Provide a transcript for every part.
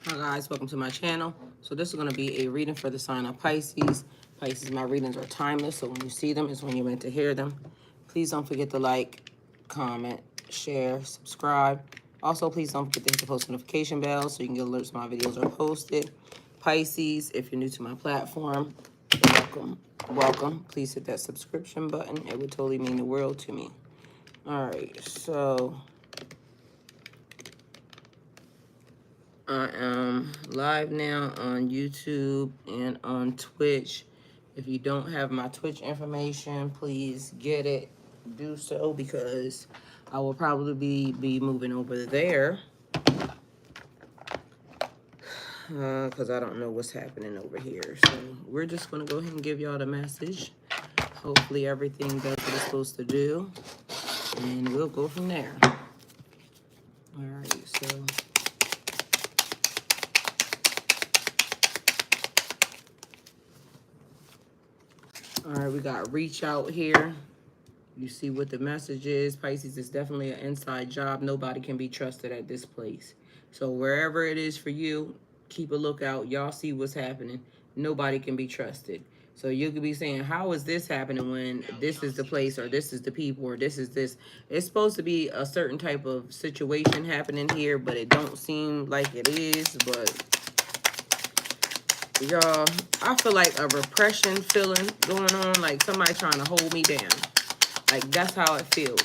Hi guys, welcome to my channel. So this is going to be a reading for the sign of Pisces. Pisces, my readings are timeless, so when you see them is when you're meant to hear them. Please don't forget to like, comment, share, subscribe. Also, please don't forget to hit the post notification bell so you can get alerts when my videos are posted. Pisces, if you're new to my platform, welcome. Welcome. Please hit that subscription button. It would totally mean the world to me. All right, so I am live now on YouTube and on Twitch. If you don't have my Twitch information, please get it. Do so because I will probably be moving over there because I don't know what's happening over here. So we're just going to go ahead and give y'all the message. Hopefully everything does what it's supposed to do. And we'll go from there. All right, so... All right, we got reach out here. You see what the message is. Pisces is definitely an inside job. Nobody can be trusted at this place. So wherever it is for you, keep a lookout. Y'all see what's happening. Nobody can be trusted. So you could be saying, how is this happening when this is the place or this is the people or this is this? It's supposed to be a certain type of situation happening here, but it don't seem like it is. But y'all, I feel like a repression feeling going on, like somebody trying to hold me down. Like, that's how it feels.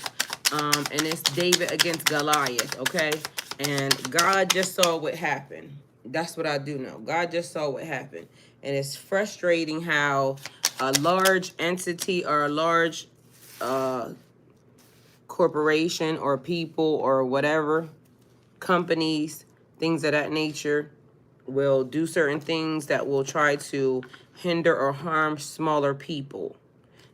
And it's David against Goliath, okay? And God just saw what happened. That's what I do know. God just saw what happened. And it's frustrating how a large entity or a large corporation or people or whatever, companies, things of that nature, will do certain things that will try to hinder or harm smaller people,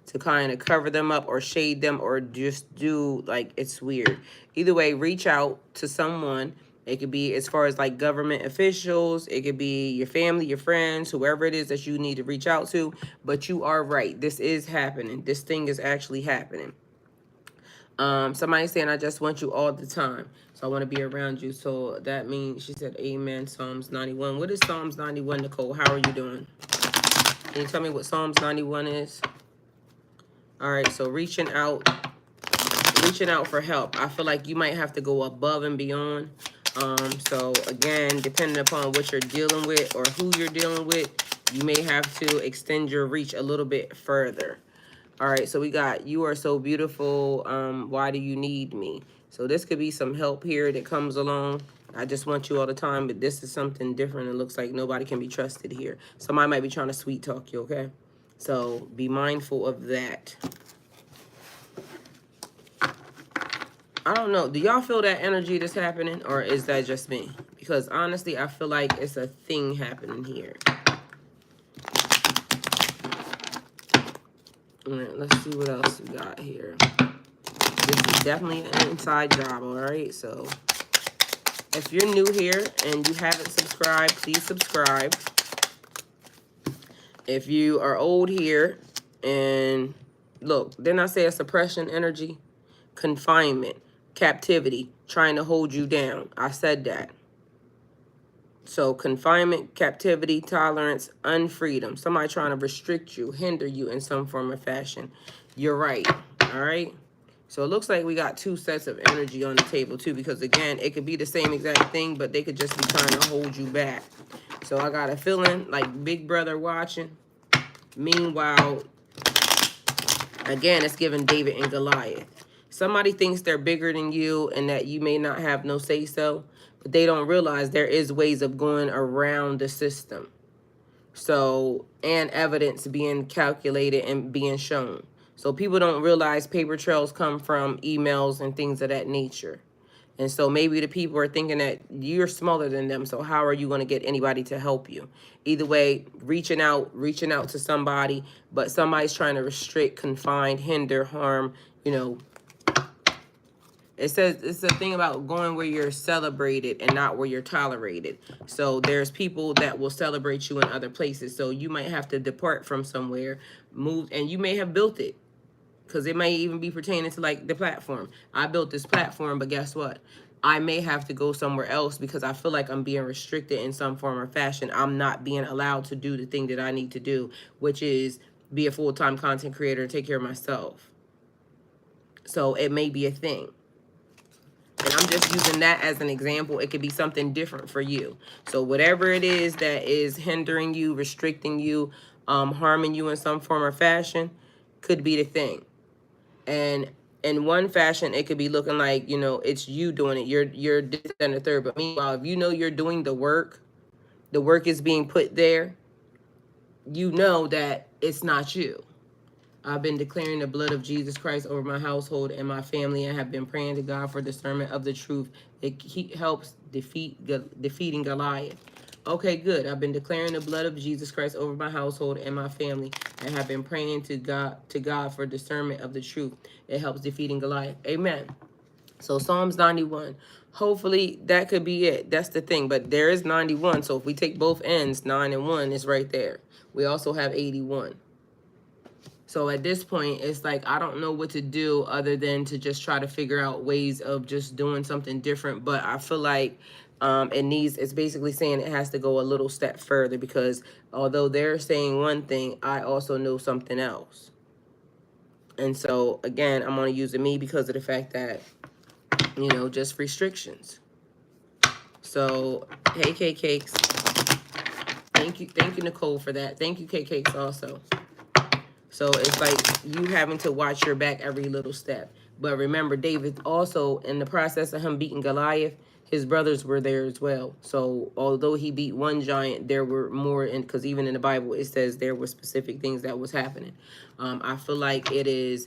to kind of cover them up or shade them or just do, like, it's weird. Either way, reach out to someone. It could be as far as like government officials. It could be your family, your friends, whoever it is that you need to reach out to. But you are right. This is happening. This thing is actually happening. Somebody saying, I just want you all the time. So I want to be around you. So that means, she said, amen, Psalms 91. What is Psalms 91, Nicole? How are you doing? Can you tell me what Psalms 91 is? All right, so reaching out for help. I feel like you might have to go above and beyond. So again, depending upon what you're dealing with or who you're dealing with, you may have to extend your reach a little bit further. All right, so we got, you are so beautiful. Why do you need me? So this could be some help here that comes along. I just want you all the time, but this is something different. It looks like nobody can be trusted here. Somebody might be trying to sweet talk you, okay? So be mindful of that. I don't know. Do y'all feel that energy that's happening, or is that just me? Because honestly, I feel like it's a thing happening here. All right, let's see what else we got here. This is definitely an inside job, all right? So if you're new here and you haven't subscribed, please subscribe. If you are old here and look, didn't I say a suppression energy? Confinement, captivity, trying to hold you down. I said that. So confinement, captivity, tolerance, unfreedom. Somebody trying to restrict you, hinder you in some form or fashion. You're right. All right. So it looks like we got two sets of energy on the table too, because again, it could be the same exact thing, but they could just be trying to hold you back. So I got a feeling like Big Brother watching. Meanwhile, again, it's giving David and Goliath. Somebody thinks they're bigger than you and that you may not have no say-so, but they don't realize there is ways of going around the system. So, and evidence being calculated and being shown. So people don't realize paper trails come from emails and things of that nature. And so maybe the people are thinking that you're smaller than them. So how are you going to get anybody to help you? Either way, reaching out to somebody, but somebody's trying to restrict, confine, hinder, harm, you know. It says it's a thing about going where you're celebrated and not where you're tolerated. So there's people that will celebrate you in other places. So you might have to depart from somewhere, move, and you may have built it. Because it may even be pertaining to like the platform. I built this platform, but guess what? I may have to go somewhere else because I feel like I'm being restricted in some form or fashion. I'm not being allowed to do the thing that I need to do, which is be a full-time content creator and take care of myself. So it may be a thing. And I'm just using that as an example. It could be something different for you. So whatever it is that is hindering you, restricting you, harming you in some form or fashion, could be the thing. And in one fashion, it could be looking like, you know, it's you doing it. You're this and the third. But meanwhile, if you know you're doing the work is being put there, you know that it's not you. I've been declaring the blood of Jesus Christ over my household and my family, and have been praying to God for discernment of the truth. It helps defeating Goliath. Okay, good. I've been declaring the blood of Jesus Christ over my household and my family, and have been praying to God for discernment of the truth. It helps defeating Goliath. Amen. So Psalms 91. Hopefully that could be it. That's the thing. But there is 91. So if we take both ends, 9 and 1 is right there. We also have 81. So at this point, it's like, I don't know what to do other than to just try to figure out ways of just doing something different. But I feel like it's basically saying it has to go a little step further, because although they're saying one thing, I also know something else. And so, again, I'm going to use me because of the fact that, you know, just restrictions. So, hey, Cakes. Thank you, Nicole, for that. Thank you, Cakes, also. So it's like you having to watch your back every little step. But remember, David also, in the process of him beating Goliath, his brothers were there as well. So although he beat one giant, there were more, because even in the Bible, it says there were specific things that was happening. I feel like it is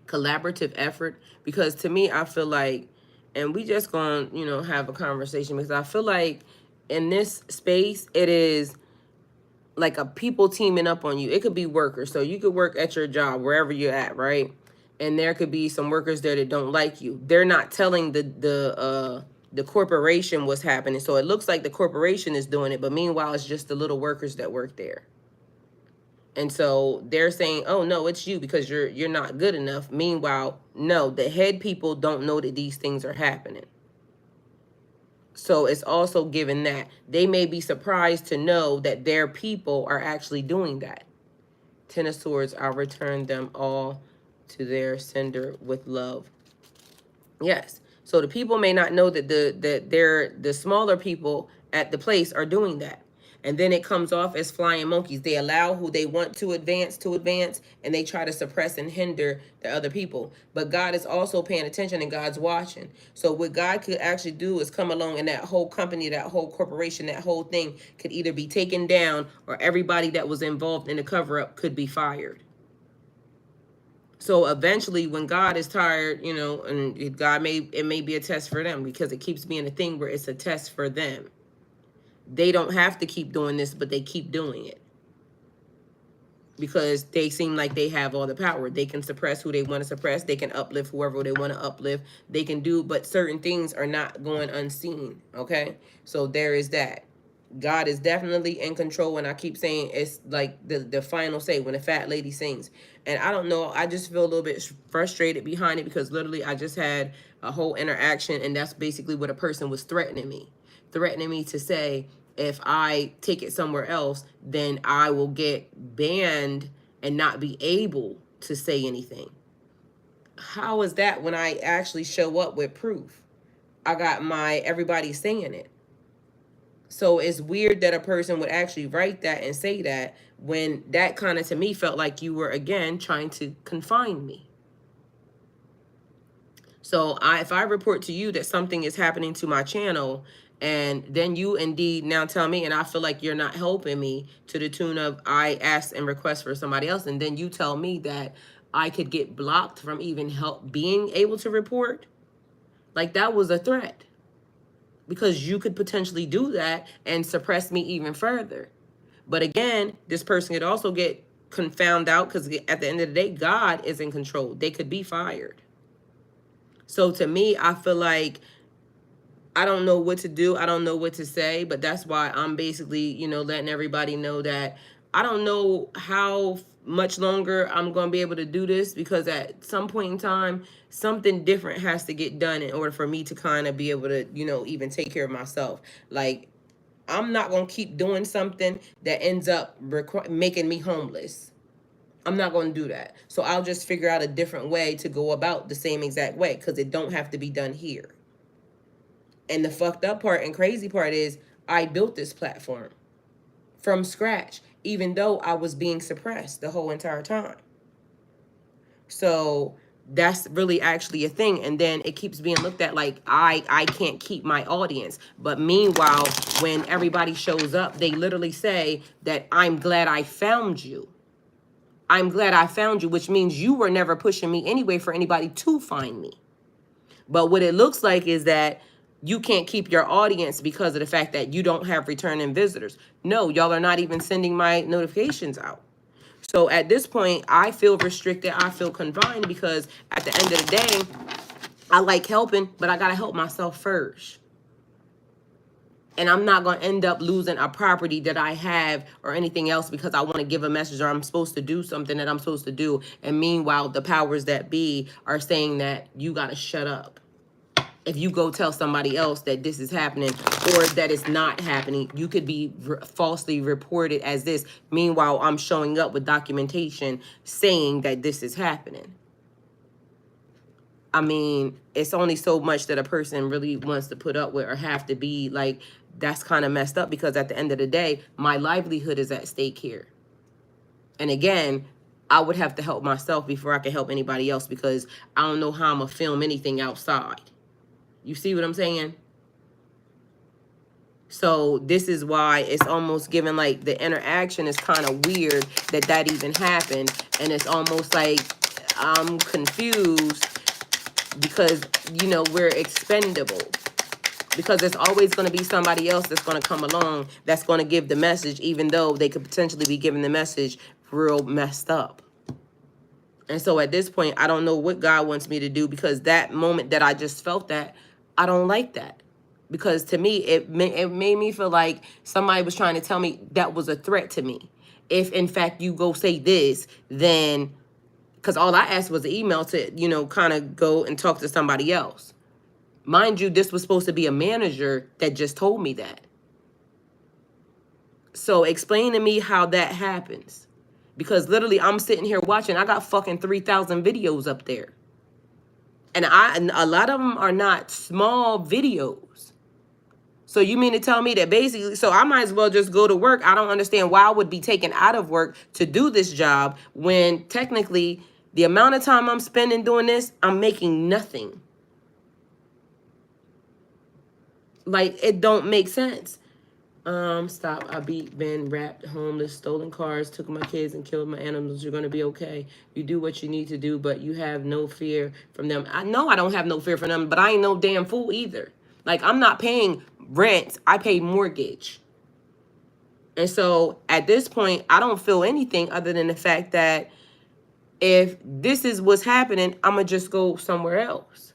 collaborative effort, because to me, I feel like, and we just gonna, you know, have a conversation, because I feel like in this space, it is like a people teaming up on you. It could be workers. So you could work at your job, wherever you're at, right? And there could be some workers there that don't like you. They're not telling the corporation what's happening. So it looks like the corporation is doing it, but meanwhile, it's just the little workers that work there. And so they're saying, oh, no, it's you because you're not good enough. Meanwhile, no, the head people don't know that these things are happening. So it's also given that they may be surprised to know that their people are actually doing that. Ten of Swords, I'll return them all to their sender with love. Yes. So the people may not know that the smaller people at the place are doing that. And then it comes off as flying monkeys. They allow who they want to advance, and they try to suppress and hinder the other people. But God is also paying attention, and God's watching. So what God could actually do is come along, and that whole company, that whole corporation, that whole thing could either be taken down, or everybody that was involved in the cover-up could be fired. So eventually, when God is tired, you know, and it may be a test for them, because it keeps being a thing where it's a test for them. They don't have to keep doing this, but they keep doing it because they seem like they have all the power. They can suppress who they want to suppress. They can uplift whoever they want to uplift. They can do, but certain things are not going unseen. Okay, so there is that. God is definitely in control, and I keep saying it's like the final say when the fat lady sings. And I don't know, I just feel a little bit frustrated behind it, because literally I just had a whole interaction, and that's basically what a person was threatening me to say, if I take it somewhere else, then I will get banned and not be able to say anything. How is that when I actually show up with proof? I got everybody saying it. So it's weird that a person would actually write that and say that, when that kind of, to me, felt like you were, again, trying to confine me. So if I report to you that something is happening to my channel, and then you indeed now tell me, and I feel like you're not helping me, to the tune of I ask and request for somebody else, and then you tell me that I could get blocked from even being able to report, like that was a threat. Because you could potentially do that and suppress me even further. But again, this person could also get found out, because at the end of the day, God is in control. They could be fired. So to me, I feel like I don't know what to do. I don't know what to say. But that's why I'm basically, you know, letting everybody know that I don't know how much longer I'm going to be able to do this, because at some point in time, something different has to get done in order for me to kind of be able to, you know, even take care of myself. Like, I'm not going to keep doing something that ends up making me homeless. I'm not going to do that. So I'll just figure out a different way to go about the same exact way, because it don't have to be done here. And the fucked up part and crazy part is I built this platform from scratch, even though I was being suppressed the whole entire time. So that's really actually a thing. And then it keeps being looked at like I can't keep my audience. But meanwhile, when everybody shows up, they literally say that I'm glad I found you. I'm glad I found you, which means you were never pushing me anyway for anybody to find me. But what it looks like is that you can't keep your audience because of the fact that you don't have returning visitors. No, y'all are not even sending my notifications out. So at this point, I feel restricted. I feel confined, because at the end of the day, I like helping, but I got to help myself first. And I'm not going to end up losing a property that I have or anything else because I want to give a message, or I'm supposed to do something that I'm supposed to do. And meanwhile, the powers that be are saying that you got to shut up. If you go tell somebody else that this is happening or that it's not happening, you could be falsely reported as this. Meanwhile, I'm showing up with documentation saying that this is happening. I mean, it's only so much that a person really wants to put up with or have to be like. That's kind of messed up, because at the end of the day, my livelihood is at stake here. And again, I would have to help myself before I can help anybody else, because I don't know how I'm going to film anything outside. You see what I'm saying? So this is why it's almost given like the interaction is kind of weird that even happened. And it's almost like I'm confused, because, you know, we're expendable. Because there's always going to be somebody else that's going to come along that's going to give the message, even though they could potentially be giving the message real messed up. And so at this point, I don't know what God wants me to do, because that moment that I just felt that, I don't like that. Because to me, it made me feel like somebody was trying to tell me that was a threat to me. If, in fact, you go say this, then, because all I asked was an email to, you know, kind of go and talk to somebody else. Mind you, this was supposed to be a manager that just told me that. So explain to me how that happens. Because literally I'm sitting here watching. I got fucking 3,000 videos up there. And a lot of them are not small videos. So you mean to tell me that basically, so I might as well just go to work. I don't understand why I would be taken out of work to do this job, when technically the amount of time I'm spending doing this, I'm making nothing. Like, it don't make sense. Stop. I been rapped, homeless, stolen cars, took my kids and killed my animals. You're going to be okay. You do what you need to do, but you have no fear from them. I know I don't have no fear from them, but I ain't no damn fool either. Like, I'm not paying rent. I pay mortgage. And so at this point, I don't feel anything other than the fact that if this is what's happening, I'm going to just go somewhere else.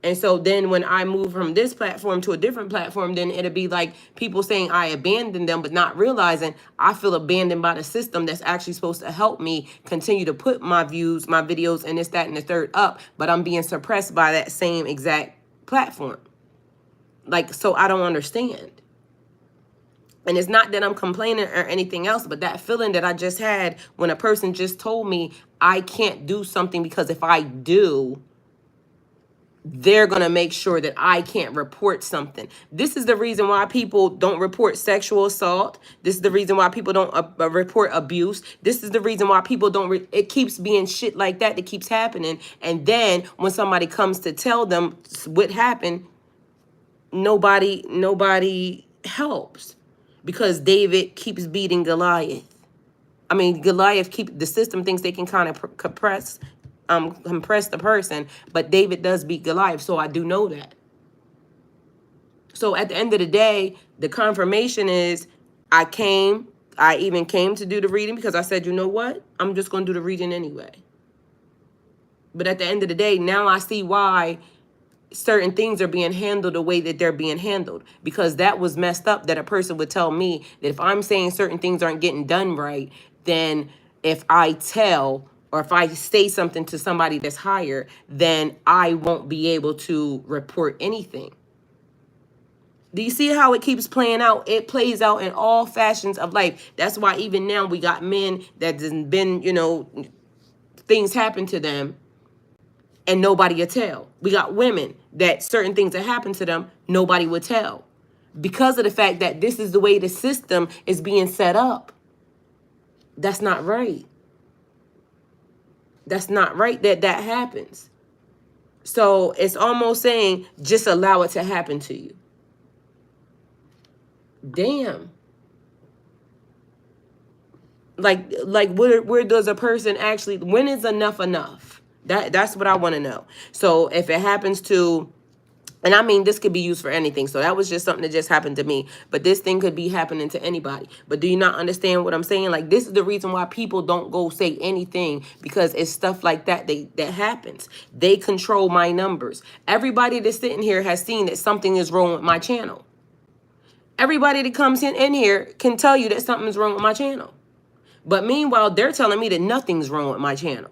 And so then when I move from this platform to a different platform, then it'll be like people saying I abandoned them, but not realizing I feel abandoned by the system that's actually supposed to help me continue to put my views, my videos, and this, that, and the third up. But I'm being suppressed by that same exact platform. Like, so I don't understand. And it's not that I'm complaining or anything else, but that feeling that I just had when a person just told me I can't do something because if I do, they're going to make sure that I can't report something. This is the reason why people don't report sexual assault. This is the reason why people don't report abuse. This is the reason why people don't, it keeps being shit like that keeps happening. And then when somebody comes to tell them what happened, nobody helps, because David keeps beating Goliath. I mean, Goliath the system thinks they can kind of compress the person, but David does beat Goliath, so I do know that. So at the end of the day, the confirmation is I even came to do the reading because I said, you know what? I'm just going to do the reading anyway. But at the end of the day, now I see why certain things are being handled the way that they're being handled, because that was messed up that a person would tell me that if I'm saying certain things aren't getting done right, then if I tell or if I say something to somebody that's higher, then I won't be able to report anything. Do you see how it keeps playing out? It plays out in all fashions of life. That's why even now we got men that has been, you know, things happen to them and nobody will tell. We got women that certain things that happen to them, nobody would tell. Because of the fact that this is the way the system is being set up. That's not right. That's not right that that happens. So it's almost saying just allow it to happen to you. Damn. Like where does a person actually, when is enough enough? That's what I want to know. So if it happens to, and I mean, this could be used for anything. So that was just something that just happened to me. But this thing could be happening to anybody. But do you not understand what I'm saying? Like, this is the reason why people don't go say anything, because it's stuff like that that happens. They control my numbers. Everybody that's sitting here has seen that something is wrong with my channel. Everybody that comes in here can tell you that something's wrong with my channel. But meanwhile, they're telling me that nothing's wrong with my channel.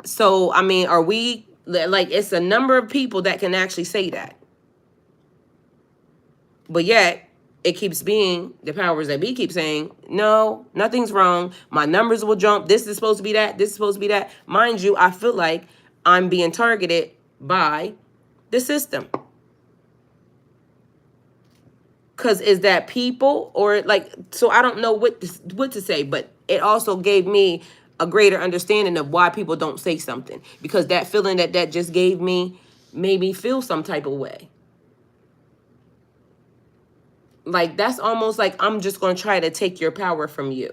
So, I mean, are we, like, it's a number of people that can actually say that. But yet, it keeps being the powers that be keep saying, no, nothing's wrong. My numbers will jump. This is supposed to be that. This is supposed to be that. Mind you, I feel like I'm being targeted by the system. Because is that people or like, so I don't know what to say, but it also gave me a greater understanding of why people don't say something, because that feeling that just gave me made me feel some type of way. Like, that's almost like I'm just going to try to take your power from you.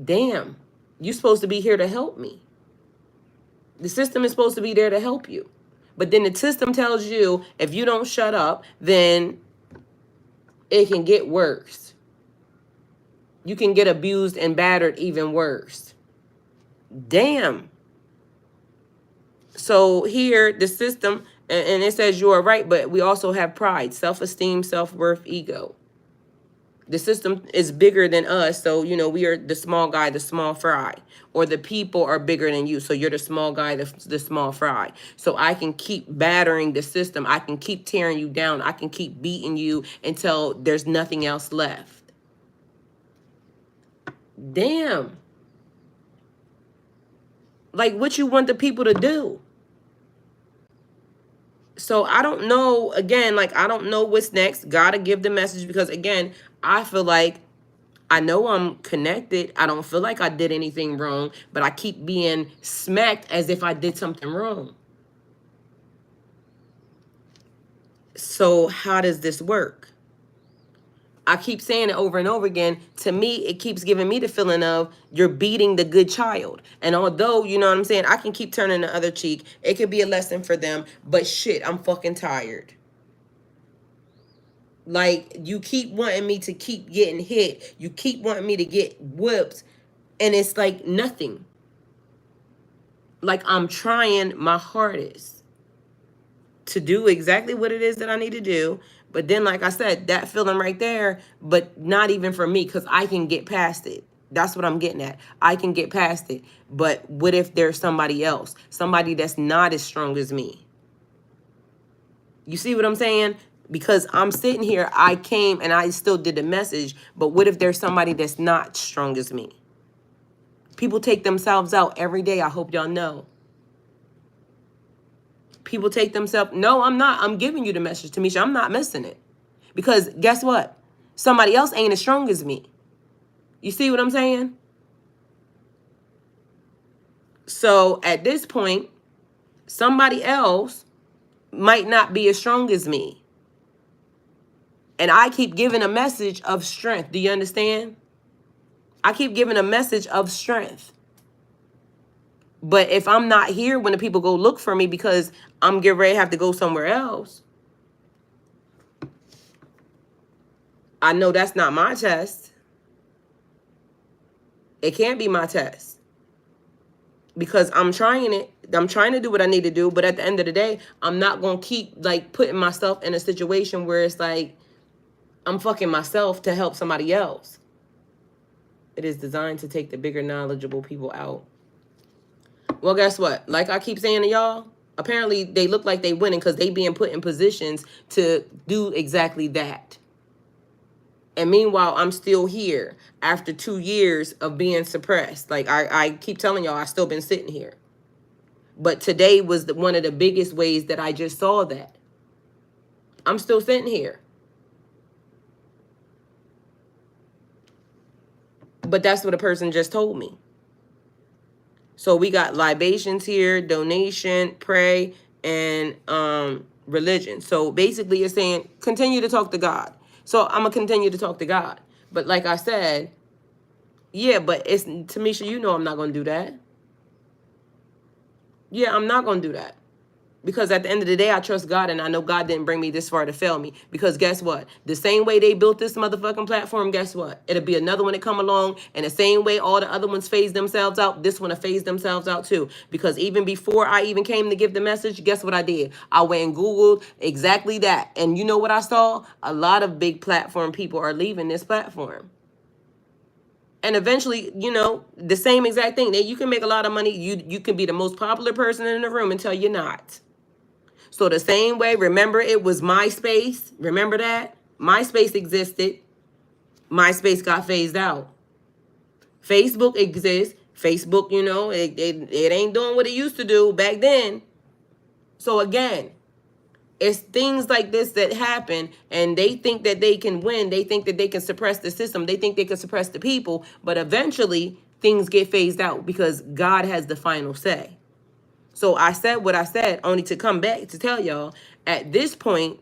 Damn, you're supposed to be here to help me. The system is supposed to be there to help you. But then the system tells you if you don't shut up, then it can get worse. You can get abused and battered even worse. Damn. So here, the system, and it says you are right, but we also have pride, self-esteem, self-worth, ego. The system is bigger than us, so, you know, we are the small guy, the small fry. Or the people are bigger than you, so you're the small guy, the small fry. So I can keep battering the system. I can keep tearing you down. I can keep beating you until there's nothing else left. Damn. Like, what you want the people to do? So I don't know, again, like, I don't know what's next. Gotta give the message, because, again, I feel like I know I'm connected. I don't feel like I did anything wrong, but I keep being smacked as if I did something wrong. So how does this work? I keep saying it over and over again. To me, it keeps giving me the feeling of you're beating the good child. And although, you know what I'm saying, I can keep turning the other cheek. It could be a lesson for them. But shit, I'm fucking tired. Like, you keep wanting me to keep getting hit. You keep wanting me to get whooped. And it's like nothing. Like, I'm trying my hardest to do exactly what it is that I need to do. But then, like I said, that feeling right there, but not even for me, because I can get past it. That's what I'm getting at. I can get past it. But what if there's somebody else? Somebody that's not as strong as me? You see what I'm saying? Because I'm sitting here, I came and I still did the message. But what if there's somebody that's not strong as me? People take themselves out every day. I hope y'all know. People take themselves. No, I'm not. I'm giving you the message, Tamisha. I'm not missing it. Because guess what? Somebody else ain't as strong as me. You see what I'm saying? So at this point, somebody else might not be as strong as me. And I keep giving a message of strength. Do you understand? I keep giving a message of strength. But if I'm not here when the people go look for me because I'm getting ready to have to go somewhere else, I know that's not my test. It can't be my test. Because I'm trying it. I'm trying to do what I need to do. But at the end of the day, I'm not going to keep, like, putting myself in a situation where it's like, I'm fucking myself to help somebody else. It is designed to take the bigger, knowledgeable people out. Well, guess what? Like I keep saying to y'all, apparently they look like they winning because they being put in positions to do exactly that. And meanwhile, I'm still here after 2 years of being suppressed. Like I keep telling y'all, I still been sitting here. But today was one of the biggest ways that I just saw that. I'm still sitting here. But that's what a person just told me. So we got libations here, donation, pray, and religion. So basically it's saying continue to talk to God. So I'm going to continue to talk to God. But like I said, yeah, but it's Tamisha, you know I'm not going to do that. Yeah, I'm not going to do that. Because at the end of the day, I trust God, and I know God didn't bring me this far to fail me. Because guess what? The same way they built this motherfucking platform, guess what? It'll be another one that come along, and the same way all the other ones phase themselves out, this one will phase themselves out too. Because even before I even came to give the message, guess what I did? I went and Googled exactly that. And you know what I saw? A lot of big platform people are leaving this platform. And eventually, you know, the same exact thing. That you can make a lot of money. You can be the most popular person in the room until you're not. So the same way, remember it was MySpace? Remember that? MySpace existed. MySpace got phased out. Facebook exists. Facebook, you know, it ain't doing what it used to do back then. So again, it's things like this that happen, and they think that they can win. They think that they can suppress the system. They think they can suppress the people. But eventually, things get phased out because God has the final say. So I said what I said, only to come back to tell y'all, at this point,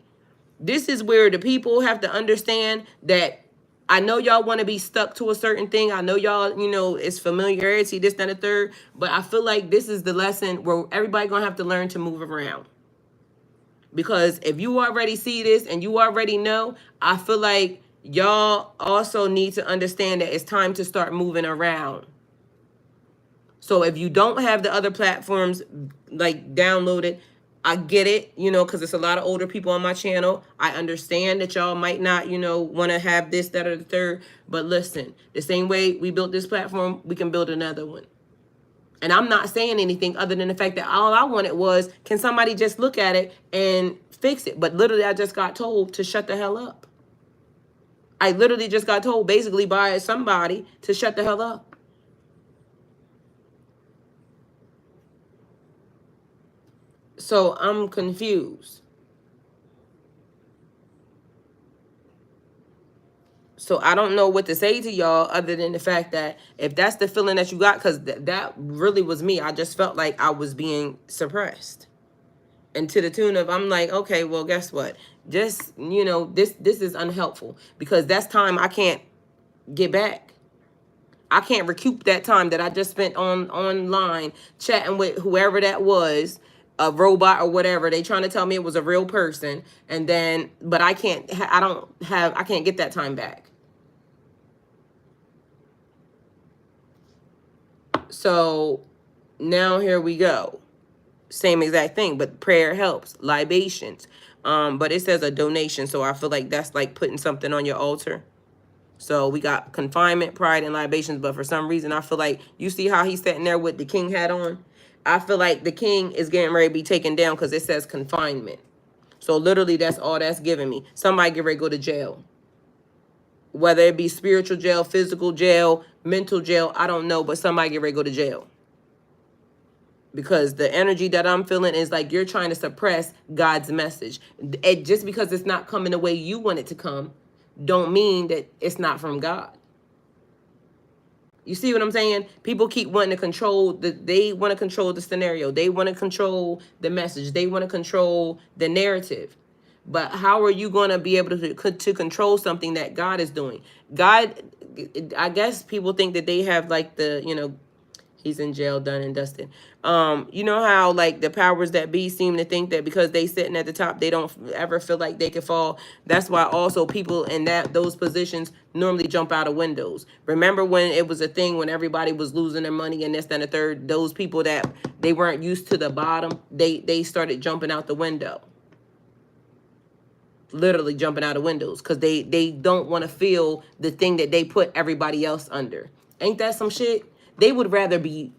this is where the people have to understand that I know y'all want to be stuck to a certain thing. I know y'all, you know, it's familiarity, this, that, and the third. But I feel like this is the lesson where everybody going to have to learn to move around. Because if you already see this and you already know, I feel like y'all also need to understand that it's time to start moving around. So if you don't have the other platforms like downloaded, I get it, you know, because it's a lot of older people on my channel. I understand that y'all might not, you know, want to have this, that, or the third. But listen, the same way we built this platform, we can build another one. And I'm not saying anything other than the fact that all I wanted was, can somebody just look at it and fix it? But literally, I just got told to shut the hell up. I literally just got told basically by somebody to shut the hell up. So I'm confused. So I don't know what to say to y'all other than the fact that if that's the feeling that you got, because that really was me. I just felt like I was being suppressed. And to the tune of, I'm like, okay, well, guess what? Just, you know, this is unhelpful. Because that's time I can't get back. I can't recoup that time that I just spent online chatting with whoever that was, a robot or whatever. They trying to tell me it was a real person. And then, but I can't get that time back. So now here we go. Same exact thing, but prayer helps. Libations. But it says a donation. So I feel like that's like putting something on your altar. So we got confinement, pride, and libations. But for some reason, I feel like, you see how he's sitting there with the king hat on? I feel like the king is getting ready to be taken down because it says confinement. So literally, that's all that's giving me. Somebody get ready to go to jail. Whether it be spiritual jail, physical jail, mental jail, I don't know. But somebody get ready to go to jail. Because the energy that I'm feeling is like you're trying to suppress God's message. Just because it's not coming the way you want it to come, don't mean that it's not from God. You see what I'm saying? People keep wanting to control they want to control the scenario. They want to control the message. They want to control the narrative. But how are you going to be able to control something that God is doing? God, I guess people think that they have like the, you know, he's in jail, done and dusted. You know how like the powers that be seem to think that because they sitting at the top, they don't ever feel like they could fall. That's why also people in those positions normally jump out of windows. Remember when it was a thing when everybody was losing their money and this, that, and the third, those people that they weren't used to the bottom, they started jumping out the window. literally jumping out of windows because they don't want to feel the thing that they put everybody else under. Ain't that some shit? They would rather be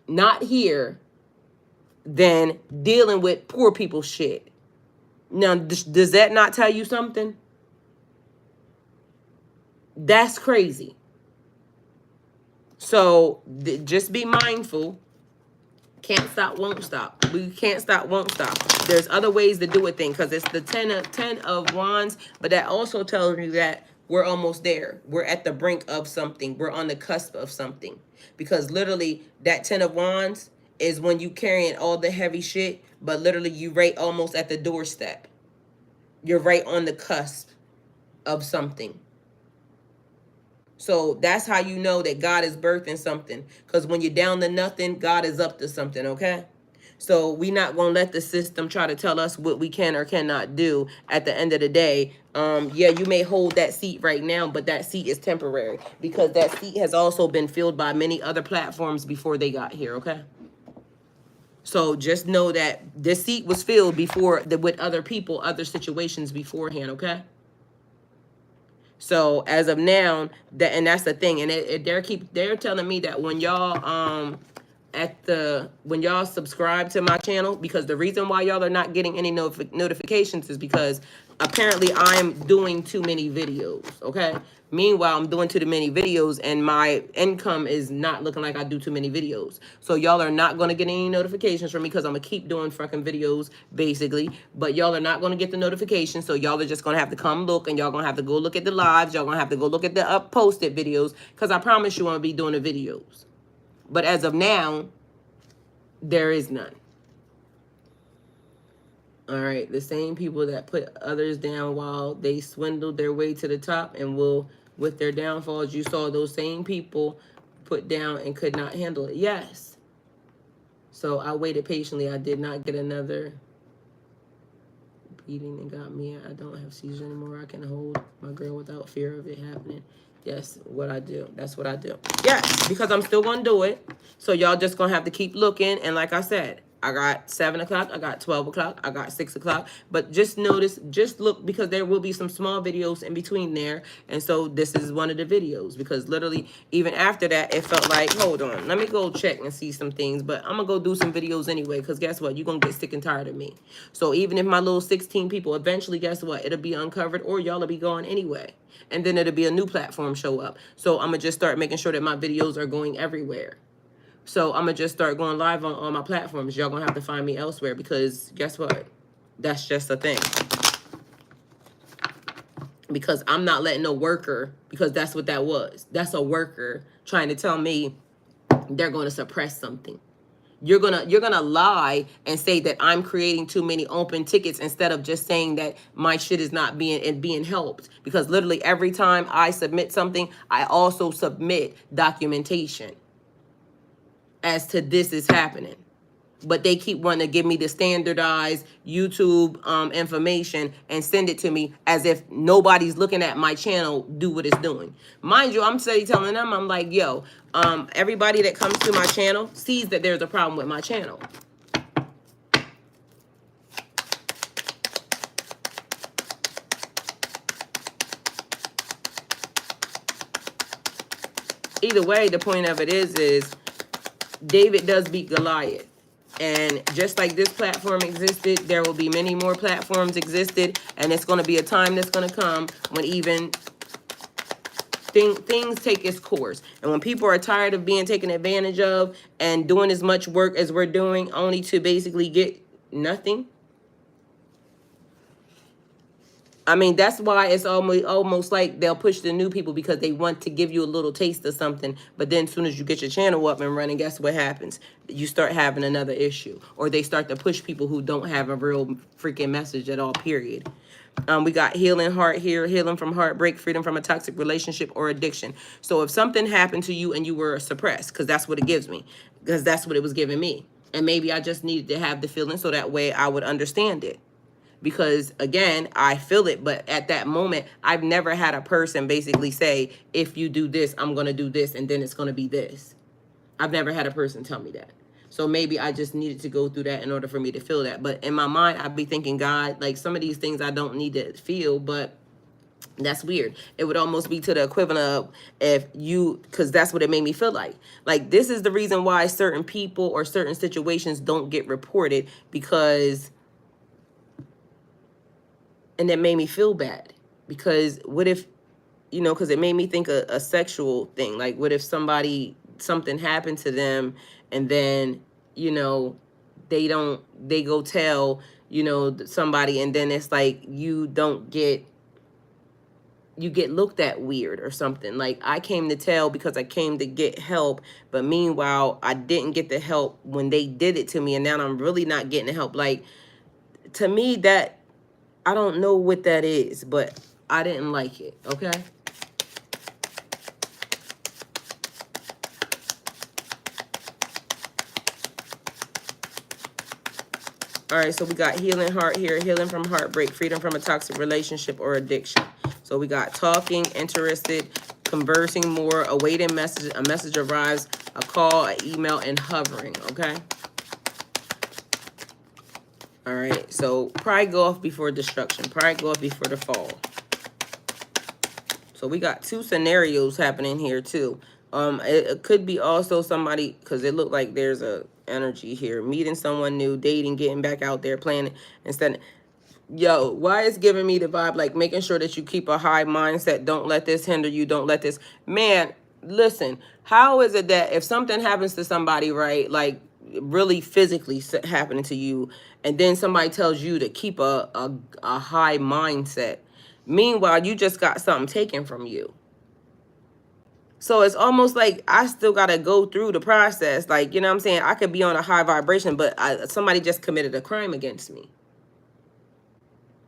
not here than dealing with poor people's shit. Now, does that not tell you something? That's crazy. So just be mindful. Can't stop, won't stop. We can't stop, won't stop. There's other ways to do a thing because it's the 10 of wands, but that also tells you that we're almost there. We're at the brink of something. We're on the cusp of something. Because literally that 10 of wands is when you carrying all the heavy shit, but literally you right almost at the doorstep. You're right on the cusp of something. So that's how you know that God is birthing something. Because when you're down to nothing, God is up to something, okay? So we're not going to let the system try to tell us what we can or cannot do. At the end of the day, yeah, you may hold that seat right now, but that seat is temporary. Because that seat has also been filled by many other platforms before they got here, okay? So just know that this seat was filled before with other people, other situations beforehand, okay? So as of now, and that's the thing, and they're telling me that when y'all when y'all subscribe to my channel, because the reason why y'all are not getting any notifications is because apparently I'm doing too many videos, okay? Meanwhile, I'm doing too many videos and my income is not looking like I do too many videos. So y'all are not going to get any notifications from me because I'm going to keep doing fucking videos, basically. But y'all are not going to get the notifications. So y'all are just going to have to come look, and y'all going to have to go look at the lives. Y'all going to have to go look at the up-posted videos because I promise you I'm going to be doing the videos. But as of now, there is none. All right, the same people that put others down while they swindled their way to the top and will, with their downfalls, you saw those same people put down and could not handle it. Yes. So I waited patiently. I did not get another beating that got me. I don't have seizures anymore. I can hold my girl without fear of it happening. Yes, what I do. That's what I do. Yes, because I'm still going to do it. So y'all just going to have to keep looking. And like I said, I got 7 o'clock, I got 12 o'clock, I got 6 o'clock. But just notice, just look, because there will be some small videos in between there. And so this is one of the videos. Because literally, even after that, it felt like, hold on, let me go check and see some things. But I'm going to go do some videos anyway. Because guess what? You're going to get sick and tired of me. So even if my little 16 people, eventually, guess what? It'll be uncovered or y'all will be gone anyway. And then it'll be a new platform show up. So I'm going to just start making sure that my videos are going everywhere. So I'm going to just start going live on all my platforms. Y'all going to have to find me elsewhere because guess what? That's just a thing. Because I'm not letting no worker, because that's what that was. That's a worker trying to tell me they're going to suppress something. You're gonna lie and say that I'm creating too many open tickets instead of just saying that my shit is not being helped. Because literally every time I submit something, I also submit documentation as to this is happening. But they keep wanting to give me the standardized YouTube information and send it to me as if nobody's looking at my channel do what it's doing. Mind you, I'm steady telling them, I'm like, yo, everybody that comes to my channel sees that there's a problem with my channel. Either way, the point of it is David does beat Goliath. And just like this platform existed, there will be many more platforms existed. And it's going to be a time that's going to come when even things take its course. And when people are tired of being taken advantage of and doing as much work as we're doing only to basically get nothing. I mean, that's why it's almost like they'll push the new people because they want to give you a little taste of something. But then as soon as you get your channel up and running, guess what happens? You start having another issue. Or they start to push people who don't have a real freaking message at all, period. We got healing heart here, healing from heartbreak, freedom from a toxic relationship or addiction. So if something happened to you and you were suppressed, because that's what it gives me, because that's what it was giving me. And maybe I just needed to have the feeling so that way I would understand it. Because, again, I feel it. But at that moment, I've never had a person basically say, if you do this, I'm going to do this. And then it's going to be this. I've never had a person tell me that. So maybe I just needed to go through that in order for me to feel that. But in my mind, I'd be thinking, God, like some of these things I don't need to feel, but that's weird. It would almost be to the equivalent of if you, because that's what it made me feel like. Like, this is the reason why certain people or certain situations don't get reported, because, and it made me feel bad. Because what if, you know, because it made me think a sexual thing. Like, what if something happened to them, and then, you know, they go tell, you know, somebody, and then it's like you get looked at weird or something. Like, I came to tell because I came to get help, but meanwhile, I didn't get the help when they did it to me, and now I'm really not getting the help. Like, to me, that, I don't know what that is, but I didn't like it, okay? All right, so we got healing heart here, healing from heartbreak, freedom from a toxic relationship or addiction. So we got talking, interested, conversing more, awaiting message, a message arrives, a call, an email, and hovering, okay? All right, so pride go off before destruction. Pride go off before the fall. So we got two scenarios happening here too. It could be also somebody, because it looked like there's a energy here. Meeting someone new, dating, getting back out there, playing instead. Yo, why is giving me the vibe like making sure that you keep a high mindset? Don't let this hinder you. Don't let this. Man, listen, how is it that if something happens to somebody, right, like really physically happening to you, and then somebody tells you to keep a high mindset, meanwhile, you just got something taken from you? So it's almost like I still got to go through the process. Like, you know what I'm saying? I could be on a high vibration, but somebody just committed a crime against me.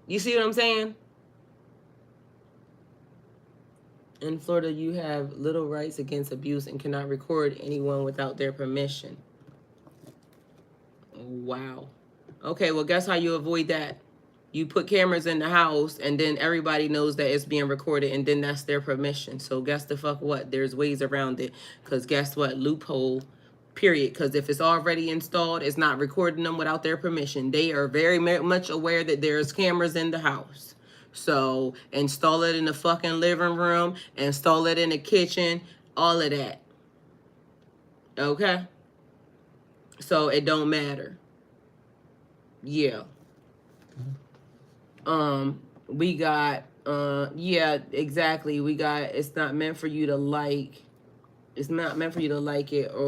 You see what I'm saying? In Florida, you have little rights against abuse and cannot record anyone without their permission. Wow. Okay, well, guess how you avoid that? You put cameras in the house, and then everybody knows that it's being recorded, and then that's their permission. So guess the fuck what? There's ways around it. Because guess what? Loophole, period. Because if it's already installed, it's not recording them without their permission. They are very much aware that there's cameras in the house. So install it in the fucking living room, install it in the kitchen, all of that. Okay? So it don't matter. Yeah. We got, yeah, exactly. We got, it's not meant for you to like, it's not meant for you to like it, or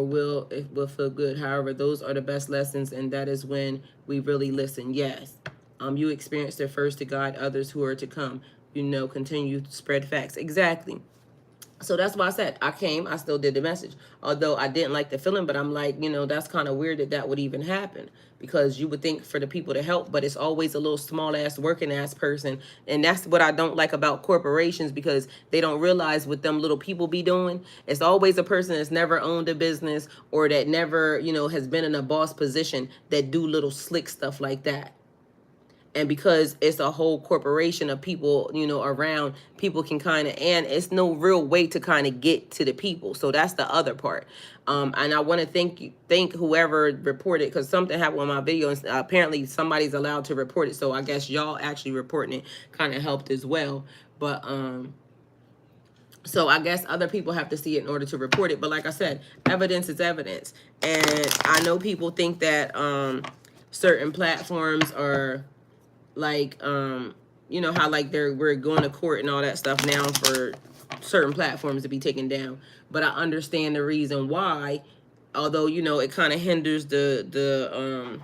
it will feel good. However, those are the best lessons, and that is when we really listen. Yes. You experienced it first to guide others who are to come. You know, continue to spread facts. Exactly. So that's why I said I still did the message. Although I didn't like the feeling, but I'm like, you know, that's kind of weird that would even happen, because you would think for the people to help, but it's always a little small ass working ass person. And that's what I don't like about corporations, because they don't realize what them little people be doing. It's always a person that's never owned a business, or that never, you know, has been in a boss position, that do little slick stuff like that. And because it's a whole corporation of people, you know, around, people can kind of, and it's no real way to kind of get to the people. So that's the other part. And I want to thank whoever reported, because something happened with my video, and apparently somebody's allowed to report it. So I guess y'all actually reporting it kind of helped as well. But so I guess other people have to see it in order to report it. But like I said, evidence is evidence. And I know people think that certain platforms are like, you know how like we're going to court and all that stuff now for certain platforms to be taken down. But I understand the reason why, although, you know, it kind of hinders the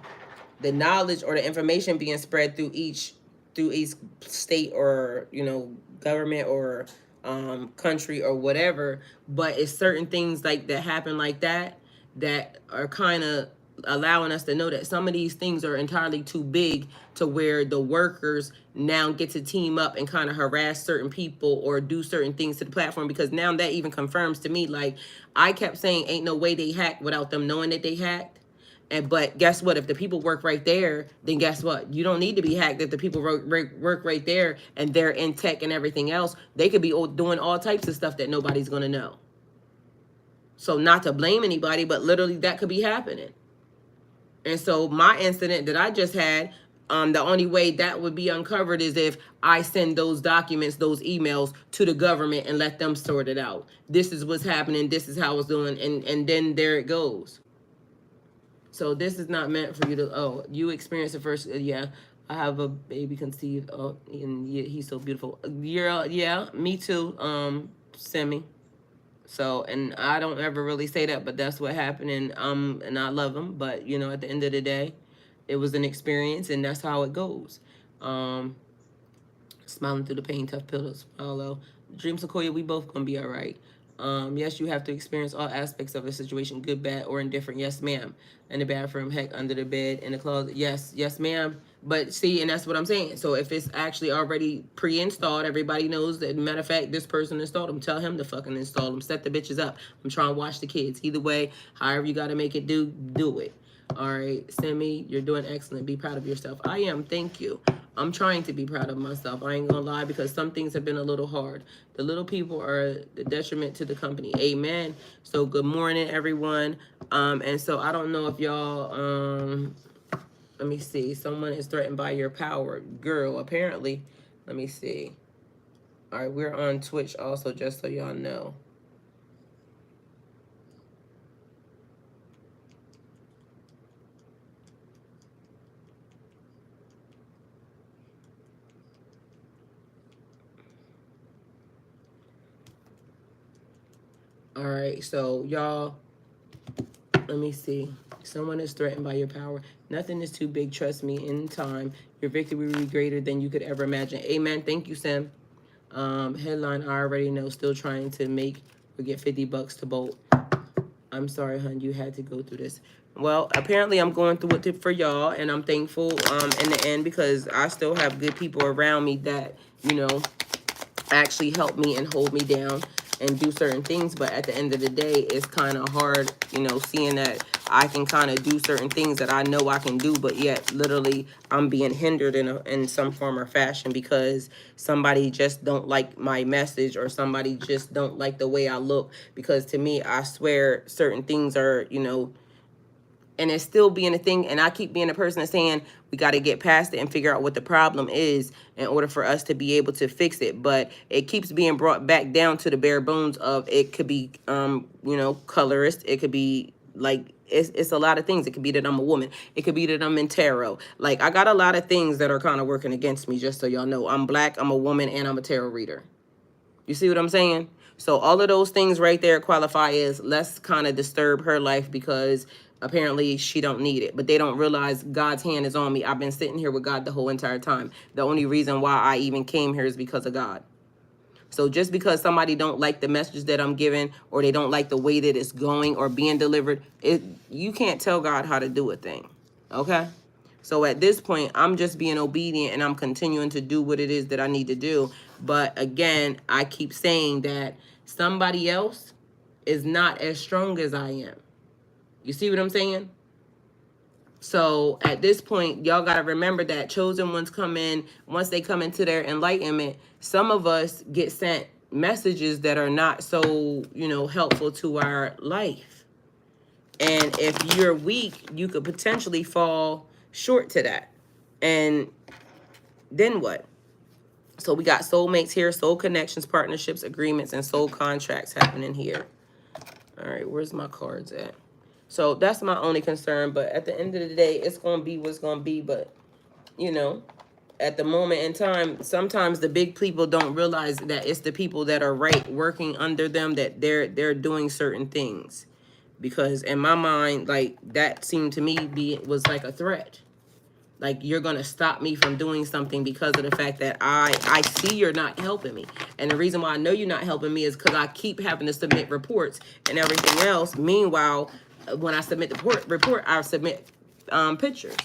knowledge or the information being spread through each state, or, you know, government, or country, or whatever. But it's certain things like that happen like that are kind of allowing us to know that some of these things are entirely too big, to where the workers now get to team up and kind of harass certain people or do certain things to the platform. Because now that even confirms to me, like, I kept saying ain't no way they hacked without them knowing that they hacked. But guess what? If the people work right there, then guess what? You don't need to be hacked. If the people work right there, and they're in tech and everything else, they could be doing all types of stuff that nobody's going to know. So not to blame anybody, but literally that could be happening. And so my incident that I just had, the only way that would be uncovered is if I send those documents, those emails to the government and let them sort it out. This is what's happening. This is how it's doing. And then there it goes. So this is not meant for you to, oh, you experienced it first. Yeah, I have a baby conceived. Oh, and yeah, he's so beautiful. Yeah, me too, Semi. So, and I don't ever really say that, but that's what happened, and I love him. But you know, at the end of the day, it was an experience, and that's how it goes. Um, Smiling through the pain, tough pill to swallow. Dream Sequoia, we both gonna be all right. Yes, you have to experience all aspects of a situation, good, bad, or indifferent. Yes, ma'am. In the bathroom, heck, under the bed, in the closet. Yes, yes, ma'am. But see, and that's what I'm saying. So if it's actually already pre-installed, everybody knows that. Matter of fact, this person installed them. Tell him to fucking install them. Set the bitches up. I'm trying to watch the kids. Either way, however you got to make it do it. All right, Semi, you're doing excellent. Be proud of yourself. I am. Thank you. I'm trying to be proud of myself. I ain't gonna lie, because some things have been a little hard. The little people are the detriment to the company. Amen. So good morning, everyone. And so I don't know if y'all, let me see. Someone is threatened by your power. Girl, apparently. Let me see. All right, we're on Twitch also, just so y'all know. All right, so y'all, let me see. Someone is threatened by your power. Nothing is too big. Trust me. In time, your victory will be greater than you could ever imagine. Amen. Thank you, Sam. Headline, I already know. Still trying to make or get $50 to bolt. I'm sorry, hun. You had to go through this. Well, apparently I'm going through it for y'all, and I'm thankful in the end, because I still have good people around me that, you know, actually help me and hold me down and do certain things. But at the end of the day, it's kind of hard, you know, seeing that I can kind of do certain things that I know I can do, but yet literally I'm being hindered in some form or fashion because somebody just don't like my message, or somebody just don't like the way I look. Because to me, I swear certain things are, you know, and it's still being a thing. And I keep being a person that's saying we got to get past it and figure out what the problem is in order for us to be able to fix it. But it keeps being brought back down to the bare bones of, it could be, you know, colorist. It could be like, it's a lot of things. It could be that I'm a woman. It could be that I'm in tarot. Like, I got a lot of things that are kind of working against me, just so y'all know. I'm black, I'm a woman, and I'm a tarot reader. You see what I'm saying? So all of those things right there qualify as, let's kind of disturb her life, because apparently she don't need it. But they don't realize God's hand is on me. I've been sitting here with God the whole entire time. The only reason why I even came here is because of God. So just because somebody don't like the message that I'm giving, or they don't like the way that it's going or being delivered, you can't tell God how to do a thing. Okay? So at this point, I'm just being obedient, and I'm continuing to do what it is that I need to do. But again, I keep saying that somebody else is not as strong as I am. You see what I'm saying? So at this point, y'all got to remember that chosen ones come in, once they come into their enlightenment, some of us get sent messages that are not so, you know, helpful to our life. And if you're weak, you could potentially fall short to that. And then what? So we got soulmates here, soul connections, partnerships, agreements, and soul contracts happening here. All right, where's my cards at? So that's my only concern. But at the end of the day, it's going to be what's going to be. But, you know, at the moment in time, sometimes the big people don't realize that it's the people that are right working under them that they're doing certain things. Because in my mind, like, that seemed to me was like a threat. Like, you're going to stop me from doing something because of the fact that I see you're not helping me. And the reason why I know you're not helping me is because I keep having to submit reports and everything else. Meanwhile, when I submit the report, I submit pictures.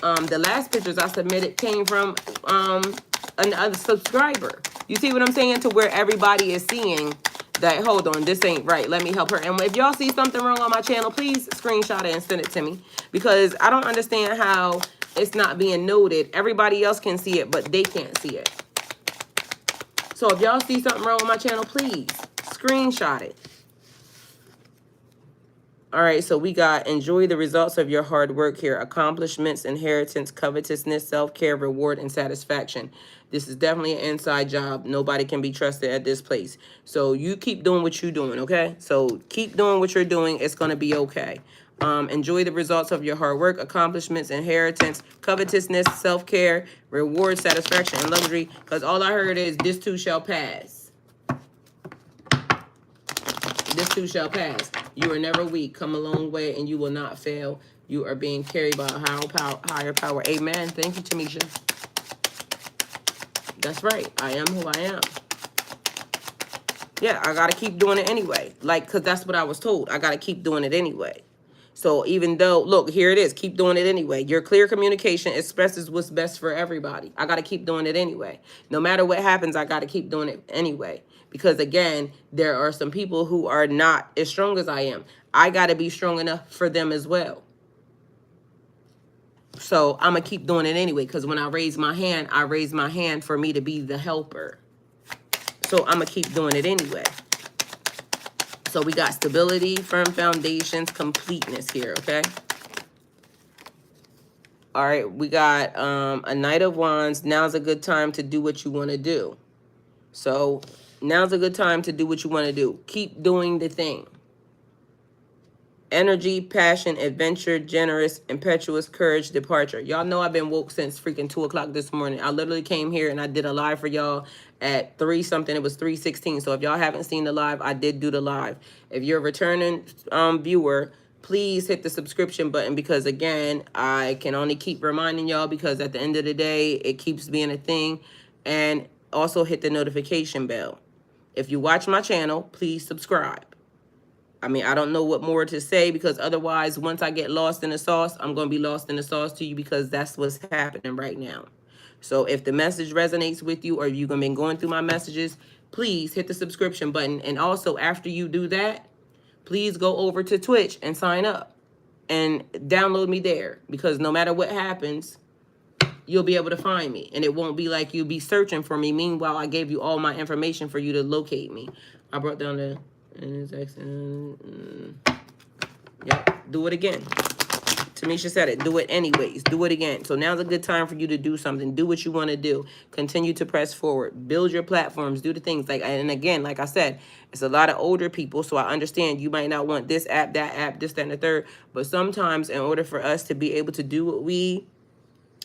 The last pictures I submitted came from another subscriber. You see what I'm saying? To where everybody is seeing that, hold on, this ain't right. Let me help her. And if y'all see something wrong on my channel, please screenshot it and send it to me. Because I don't understand how it's not being noted. Everybody else can see it, but they can't see it. So if y'all see something wrong with my channel, please screenshot it. All right, so we got enjoy the results of your hard work here. Accomplishments, inheritance, covetousness, self-care, reward, and satisfaction. This is definitely an inside job. Nobody can be trusted at this place. So you keep doing what you're doing, okay? So keep doing what you're doing. It's going to be okay. Enjoy the results of your hard work, accomplishments, inheritance, covetousness, self-care, reward, satisfaction, and luxury. Because all I heard is this too shall pass. This too shall pass. You are never weak. Come a long way and you will not fail. You are being carried by a higher power. Amen. Thank you, Tamisha. That's right. I am who I am. Yeah, I got to keep doing it anyway. Like, because that's what I was told. I got to keep doing it anyway. So even though, look, here it is. Keep doing it anyway. Your clear communication expresses what's best for everybody. I got to keep doing it anyway. No matter what happens, I got to keep doing it anyway. Because again, there are some people who are not as strong as I am. I got to be strong enough for them as well. So I'm going to keep doing it anyway. Because when I raise my hand for me to be the helper. So I'm going to keep doing it anyway. So we got stability, firm foundations, completeness here, okay? All right, we got a Knight of Wands. Now's a good time to do what you want to do. So now's a good time to do what you want to do. Keep doing the thing. Energy, passion, adventure, generous, impetuous, courage, departure. Y'all know I've been woke since freaking 2 o'clock this morning. I literally came here and I did a live for y'all at 3 something. It was 3:16. So if y'all haven't seen the live, I did do the live. If you're a returning viewer, please hit the subscription button because, again, I can only keep reminding y'all because at the end of the day, it keeps being a thing. And also hit the notification bell. If you watch my channel, please subscribe. I mean, I don't know what more to say because otherwise, once I get lost in the sauce, I'm going to be lost in the sauce to you because that's what's happening right now. So if the message resonates with you or you've been going through my messages, please hit the subscription button. And also, after you do that, please go over to Twitch and sign up and download me there because no matter what happens, you'll be able to find me. And it won't be like you'll be searching for me. Meanwhile, I gave you all my information for you to locate me. I brought down the... Yep, do it again. Tamisha said it. Do it anyways. Do it again. So now's a good time for you to do something. Do what you want to do. Continue to press forward. Build your platforms. Do the things. And again, like I said, it's a lot of older people. So I understand you might not want this app, that app, this, that, and the third. But sometimes in order for us to be able to do what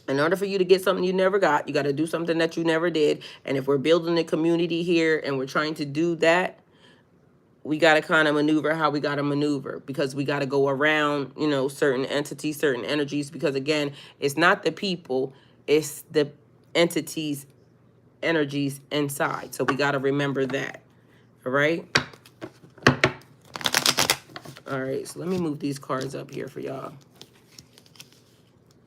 in order for you to get something you never got, you got to do something that you never did. And if we're building a community here and we're trying to do that, we got to kind of maneuver how we got to maneuver because we got to go around, you know, certain entities, certain energies, because again, it's not the people, it's the entities, energies inside. So we got to remember that. All right. All right. So let me move these cards up here for y'all.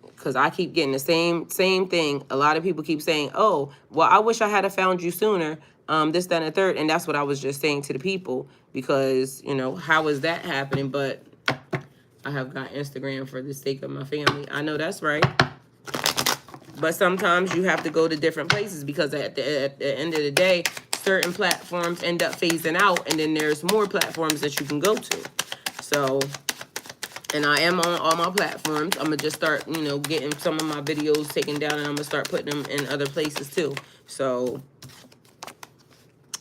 Because I keep getting the same thing. A lot of people keep saying, oh, well, I wish I had found you sooner. This, that, and the third. And that's what I was just saying to the people. Because, you know, how is that happening? But I have got Instagram for the sake of my family. I know that's right. But sometimes you have to go to different places. Because at the end of the day, certain platforms end up phasing out. And then there's more platforms that you can go to. So... And I am on all my platforms. I'm going to just start, you know, getting some of my videos taken down. And I'm going to start putting them in other places too. So,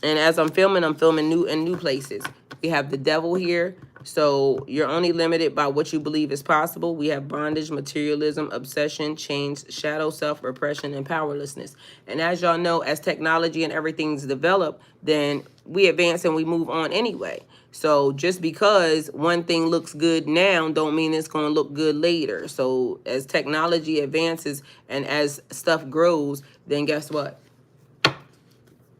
and as I'm filming new places. We have the devil here. So you're only limited by what you believe is possible. We have bondage, materialism, obsession, chains, shadow self, repression, and powerlessness. And as y'all know, as technology and everything's developed, then we advance and we move on anyway. So just because one thing looks good now don't mean it's going to look good later. So as technology advances and as stuff grows, then guess what?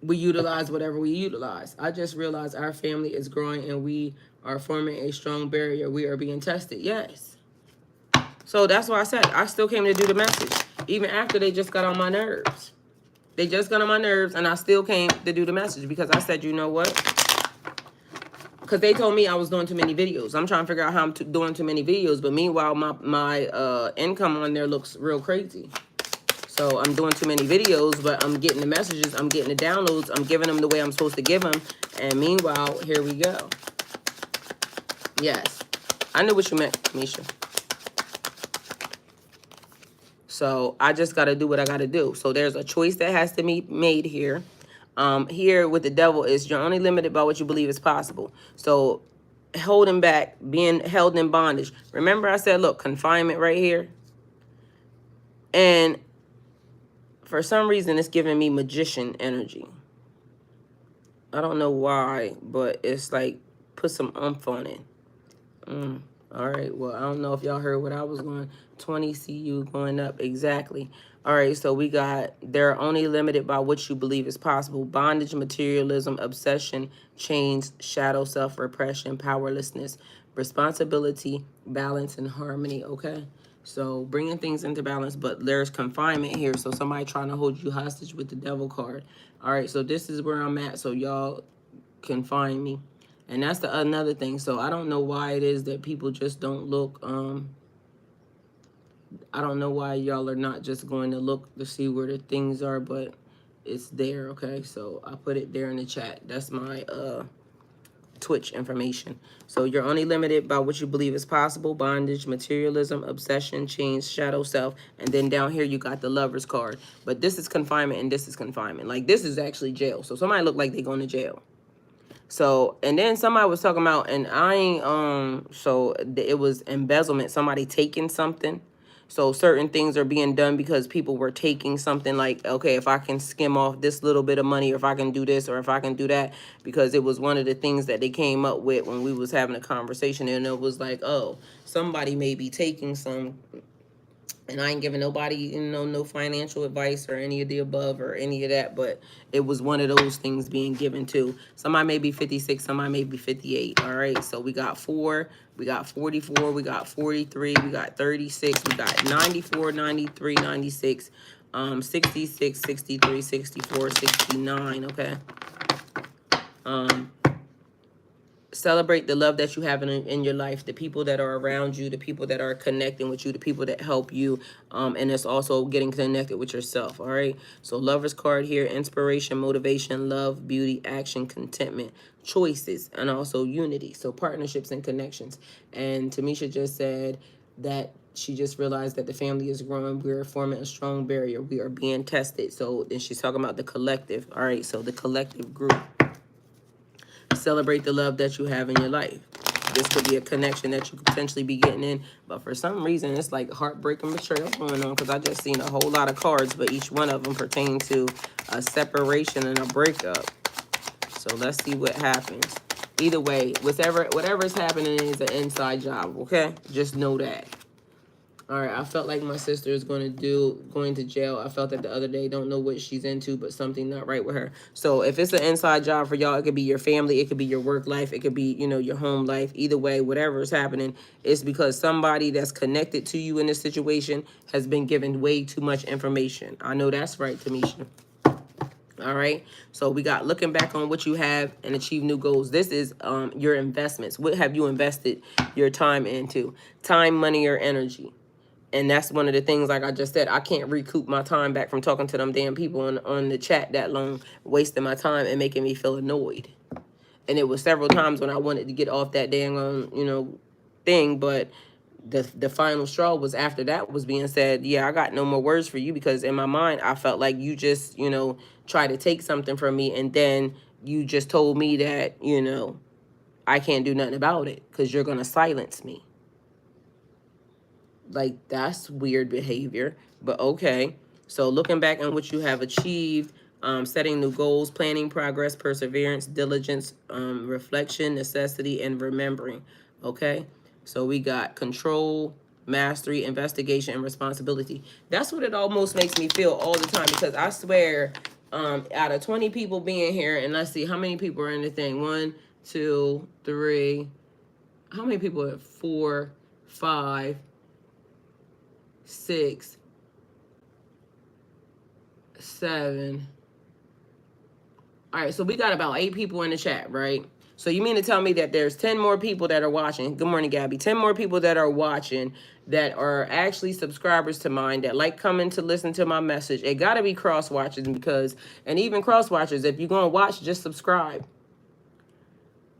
We utilize whatever we utilize. I just realized our family is growing and we are forming a strong barrier. We are being tested. Yes. So that's why I said I still came to do the message. Even after they just got on my nerves. They just got on my nerves and I still came to do the message because I said, you know what? Because they told me I was doing too many videos. I'm trying to figure out how I'm doing too many videos. But meanwhile, my income on there looks real crazy. So I'm doing too many videos, but I'm getting the messages. I'm getting the downloads. I'm giving them the way I'm supposed to give them. And meanwhile, here we go. Yes. I knew what you meant, Misha. So I just got to do what I got to do. So there's a choice that has to be made here. Here with the devil is you're only limited by what you believe is possible. So holding back, being held in bondage. Remember I said, look, confinement right here. And for some reason, it's giving me magician energy. I don't know why, but it's like put some oomph on it. All right, well, I don't know if y'all heard what I was going. 20 CU going up, exactly. All right, so we got, they're only limited by what you believe is possible. Bondage, materialism, obsession, chains, shadow, self-repression, powerlessness, responsibility, balance, and harmony, okay? So bringing things into balance, but there's confinement here. So somebody trying to hold you hostage with the devil card. All right, so this is where I'm at, so y'all can find me. And that's another thing. So I don't know why it is that people just don't look. I don't know why y'all are not just going to look to see where the things are, but it's there, okay? So I put it there in the chat. That's my Twitch information. So you're only limited by what you believe is possible. Bondage, materialism, obsession, change, shadow self. And then down here you got the Lover's card. But this is confinement and this is confinement. Like this is actually jail. So somebody look like they're going to jail. So, and then somebody was talking about, and I ain't, so it was embezzlement, somebody taking something. So certain things are being done because people were taking something like, okay, if I can skim off this little bit of money, or if I can do this, or if I can do that, because it was one of the things that they came up with when we was having a conversation, and it was like, oh, somebody may be taking some. And I ain't giving nobody, you know, no financial advice or any of the above or any of that, but it was one of those things being given to. Somebody may be 56, somebody may be 58, all right? So we got 4, we got 44, we got 43, we got 36, we got 94, 93, 96, 66, 63, 64, 69, okay? Celebrate the love that you have in your life, the people that are around you, the people that are connecting with you, the people that help you, and it's also getting connected with yourself, all right? So Lover's card here, inspiration, motivation, love, beauty, action, contentment, choices, and also unity, so partnerships and connections. And Tamisha just said that she just realized that the family is growing. We're forming a strong barrier. We are being tested. So then she's talking about the collective, all right? So the collective group. Celebrate the love that you have in your life. This could be a connection that you could potentially be getting in, but for some reason it's like heartbreaking betrayal going on, because I just seen a whole lot of cards, but each one of them pertain to a separation and a breakup. So let's see what happens. Either way, whatever is happening is an inside job, okay? Just know that. All right, I felt like my sister is going to jail. I felt that the other day. Don't know what she's into, but something not right with her. So if it's an inside job for y'all, it could be your family, it could be your work life, it could be, you know, your home life. Either way, whatever is happening, it's because somebody that's connected to you in this situation has been given way too much information. I know that's right, Tamisha. All right, so we got looking back on what you have and achieve new goals. This is your investments. What have you invested your time into? Time, money, or energy? And that's one of the things, like I just said, I can't recoup my time back from talking to them damn people on the chat that long, wasting my time and making me feel annoyed. And it was several times when I wanted to get off that dang, you know, thing, but the final straw was after that was being said, yeah, I got no more words for you, because in my mind, I felt like you just, you know, tried to take something from me, and then you just told me that, you know, I can't do nothing about it because you're going to silence me. Like, that's weird behavior, but okay. So looking back on what you have achieved, setting new goals, planning, progress, perseverance, diligence, reflection, necessity, and remembering, okay? So we got control, mastery, investigation, and responsibility. That's what it almost makes me feel all the time, because I swear, out of 20 people being here, and let's see, how many people are in the thing? 1, 2, 3, how many people are 4, 5, 6, 7. All right, so we got about 8 people in the chat, right? So you mean to tell me that there's 10 more people that are watching? Good morning, Gabby. 10 more people that are watching that are actually subscribers to mine, that like coming to listen to my message. It got to be cross watching, because, and even cross watchers, if you're going to watch, just subscribe.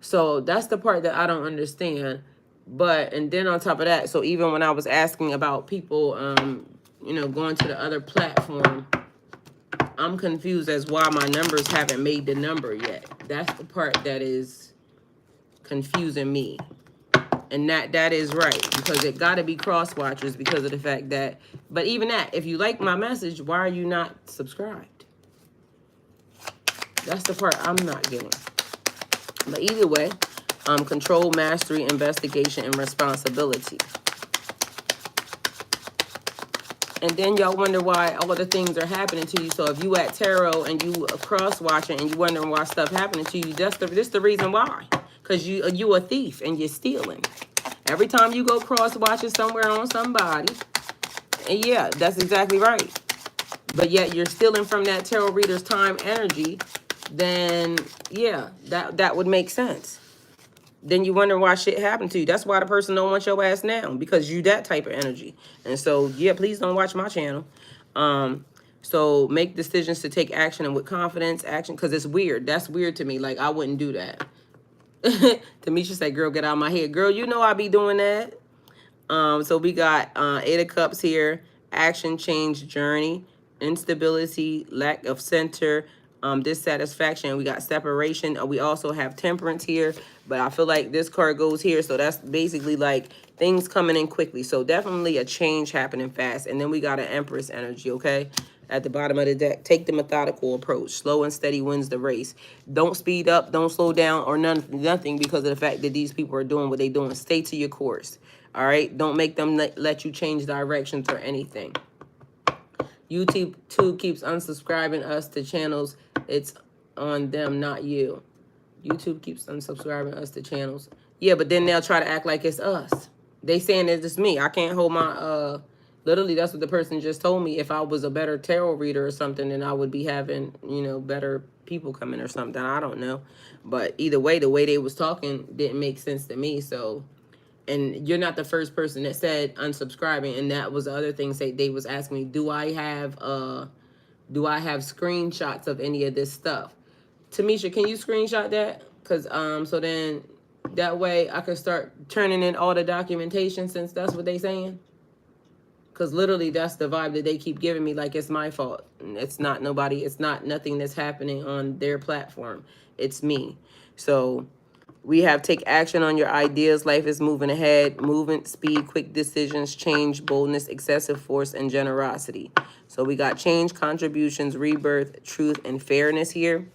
So that's the part that I don't understand. But, and then on top of that, so even when I was asking about people, you know, going to the other platform, I'm confused as why my numbers haven't made the number yet. That's the part that is confusing me. And that is right, because it got to be cross watchers because of the fact that, but even that, if you like my message, why are you not subscribed? That's the part I'm not getting. But either way, control, mastery, investigation, and responsibility. And then y'all wonder why all the things are happening to you. So if you at tarot and you cross watching and you wondering why stuff happening to you, this the reason why. Because you a thief and you're stealing. Every time you go cross watching somewhere on somebody, and yeah, that's exactly right. But yet you're stealing from that tarot reader's time energy, then yeah, that would make sense. Then you wonder why shit happened to you. That's why the person don't want your ass now, because you that type of energy. And so yeah, please don't watch my channel. So make decisions to take action and with confidence, action, because it's weird. That's weird to me. Like, I wouldn't do that. Tamisha said, girl, get out of my head. Girl, you know I be doing that. So we got 8 of Cups here, action, change, journey, instability, lack of center, dissatisfaction. We got separation. We also have temperance here, but I feel like this card goes here. So that's basically like things coming in quickly. So definitely a change happening fast. And then we got an Empress energy, okay? At the bottom of the deck, take the methodical approach. Slow and steady wins the race. Don't speed up, don't slow down, or nothing because of the fact that these people are doing what they're doing. Stay to your course. All right, don't make them let you change directions or anything. YouTube keeps unsubscribing us to channels. It's on them, not you. YouTube keeps unsubscribing us to channels. Yeah, but then they'll try to act like it's us. They saying it's just me. I can't hold my literally that's what the person just told me. If I was a better tarot reader or something, then I would be having, you know, better people coming or something. I don't know. But either way, the way they was talking didn't make sense to me. So, and you're not the first person that said unsubscribing, and that was the other thing they was asking me, do I have screenshots of any of this stuff? Tamisha, can you screenshot that? Because so then that way I could start turning in all the documentation, since that's what they saying. Because literally that's the vibe that they keep giving me, like it's my fault. It's not nobody, it's not nothing that's happening on their platform. It's me. So we have take action on your ideas. Life is moving ahead. Movement, speed, quick decisions, change, boldness, excessive force, and generosity. So we got change, contributions, rebirth, truth, and fairness here.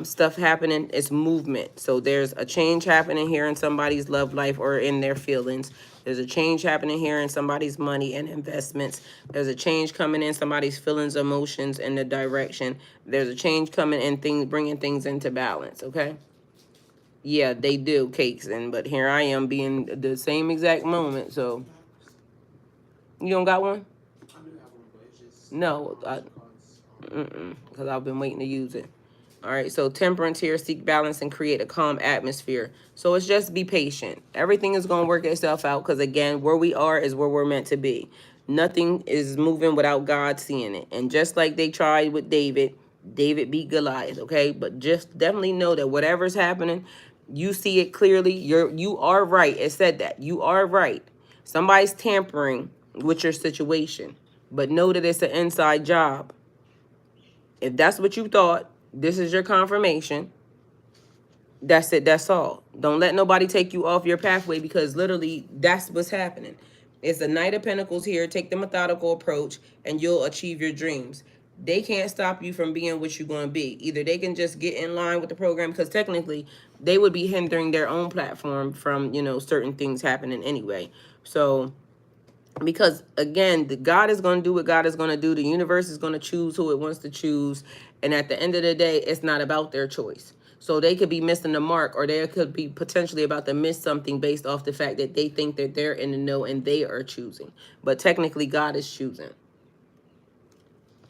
Stuff happening. It's movement. So there's a change happening here in somebody's love life or in their feelings. There's a change happening here in somebody's money and investments. There's a change coming in somebody's feelings, emotions, and the direction. There's a change coming in things, bringing things into balance. Okay. Yeah, they do, cakes, but here I am being the same exact moment. So you don't got one? I do have one, but it's just no, because I've been waiting to use it. All right, so temperance here, seek balance and create a calm atmosphere. So it's just be patient. Everything is going to work itself out, because again, where we are is where we're meant to be. Nothing is moving without God seeing it. And just like they tried with David beat Goliath, okay? But just definitely know that whatever's happening, you see it clearly. You are right. It said that. You are right. Somebody's tampering with your situation. But know that it's an inside job. If that's what you thought, this is your confirmation. That's it. That's all. Don't let nobody take you off your pathway, because literally that's what's happening. It's the Knight of Pentacles here. Take the methodical approach and you'll achieve your dreams. They can't stop you from being what you're going to be. Either they can just get in line with the program, because technically they would be hindering their own platform from, you know, certain things happening anyway. So because again, God is going to do what God is going to do. The universe is going to choose who it wants to choose. And at the end of the day, it's not about their choice. So they could be missing the mark, or they could be potentially about to miss something based off the fact that they think that they're in the know and they are choosing. But technically, God is choosing.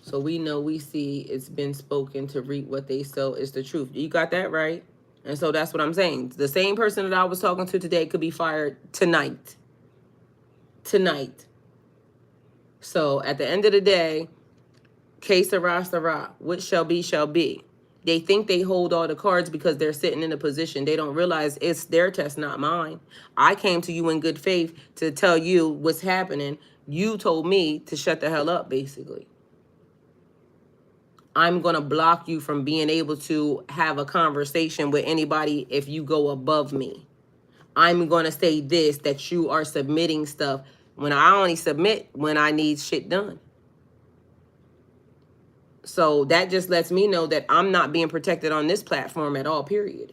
So we know, we see, it's been spoken, to reap what they sow is the truth. You got that right? And so that's what I'm saying. The same person that I was talking to today could be fired tonight. So at the end of the day, que sera, sera. What shall be, shall be. They think they hold all the cards because they're sitting in a position. They don't realize it's their test, not mine. I came to you in good faith to tell you what's happening. You told me to shut the hell up, basically. I'm going to block you from being able to have a conversation with anybody if you go above me. I'm going to say this, that you are submitting stuff when I only submit when I need shit done. So that just lets me know that I'm not being protected on this platform at all, period.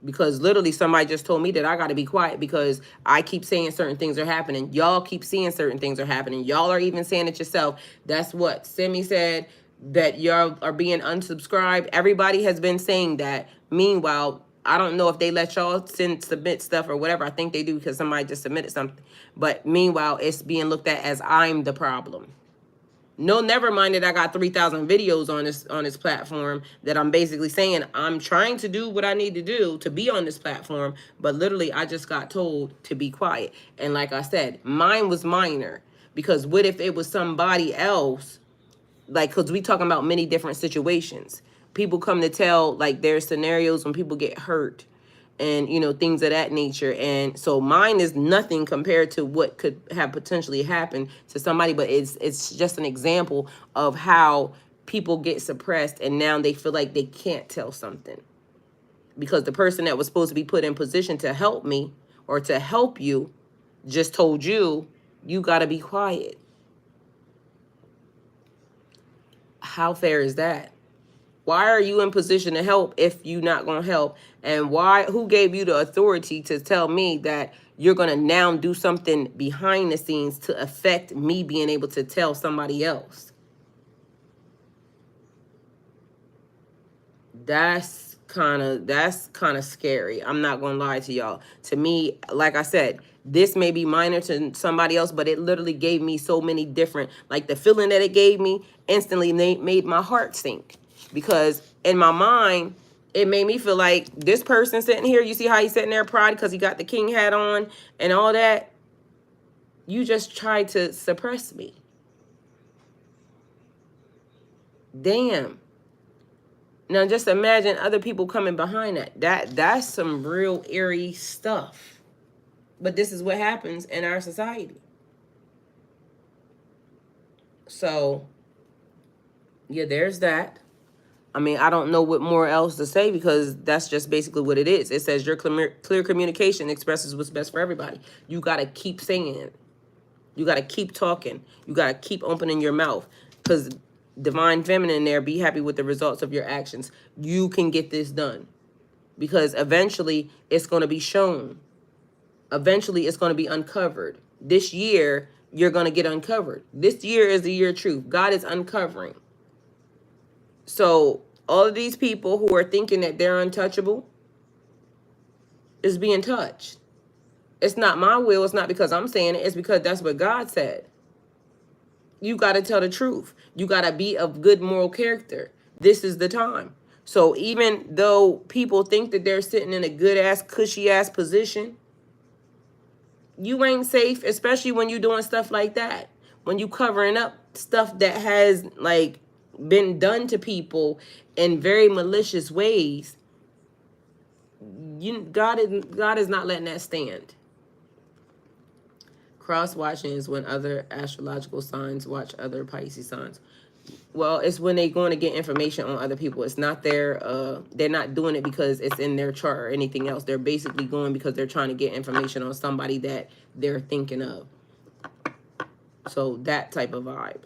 Because literally somebody just told me that I got to be quiet because I keep saying certain things are happening. Y'all keep seeing certain things are happening. Y'all are even saying it yourself. That's what Simi said, that y'all are being unsubscribed. Everybody has been saying that. Meanwhile, I don't know if they let y'all submit stuff or whatever. I think they do because somebody just submitted something. But meanwhile, it's being looked at as I'm the problem. No, never mind that I got 3,000 videos on this platform that I'm basically saying I'm trying to do what I need to do to be on this platform, but literally I just got told to be quiet. And like I said, mine was minor, because what if it was somebody else? Like, because we talking about many different situations. People come to tell like their scenarios when people get hurt and, you know, things of that nature. And so mine is nothing compared to what could have potentially happened to somebody, but it's just an example of how people get suppressed and now they feel like they can't tell something because the person that was supposed to be put in position to help me or to help you just told you, you got to be quiet. How fair is that? Why are you in position to help if you're not going to help? And who gave you the authority to tell me that you're going to now do something behind the scenes to affect me being able to tell somebody else? That's kind of scary. I'm not going to lie to y'all. To me, like I said, this may be minor to somebody else, but it literally gave me so many different, like the feeling that it gave me instantly made my heart sink. Because in my mind, it made me feel like this person sitting here, you see how he's sitting there proud because he got the king hat on and all that? You just tried to suppress me. Damn. Now just imagine other people coming behind that. That's some real eerie stuff. But this is what happens in our society. So, yeah, there's that. I mean, I don't know what more else to say because that's just basically what it is. It says your clear communication expresses what's best for everybody. You got to keep saying it. You got to keep talking. You got to keep opening your mouth because divine feminine there, be happy with the results of your actions. You can get this done because eventually it's going to be shown. Eventually it's going to be uncovered. This year, you're going to get uncovered. This year is the year of truth. God is uncovering. So all of these people who are thinking that they're untouchable is being touched. It's not my will. It's not because I'm saying it. It's because that's what God said. You got to tell the truth. You got to be of good moral character. This is the time. So even though people think that they're sitting in a good ass, cushy ass position, you ain't safe, especially when you're doing stuff like that. When you covering up stuff that has like been done to people in very malicious ways, God is not letting that stand. Cross watching is when other astrological signs watch other Pisces signs. Well, it's when they're going to get information on other people. It's not they're not doing it because it's in their chart or anything else. They're basically going because they're trying to get information on somebody that they're thinking of. So that type of vibe.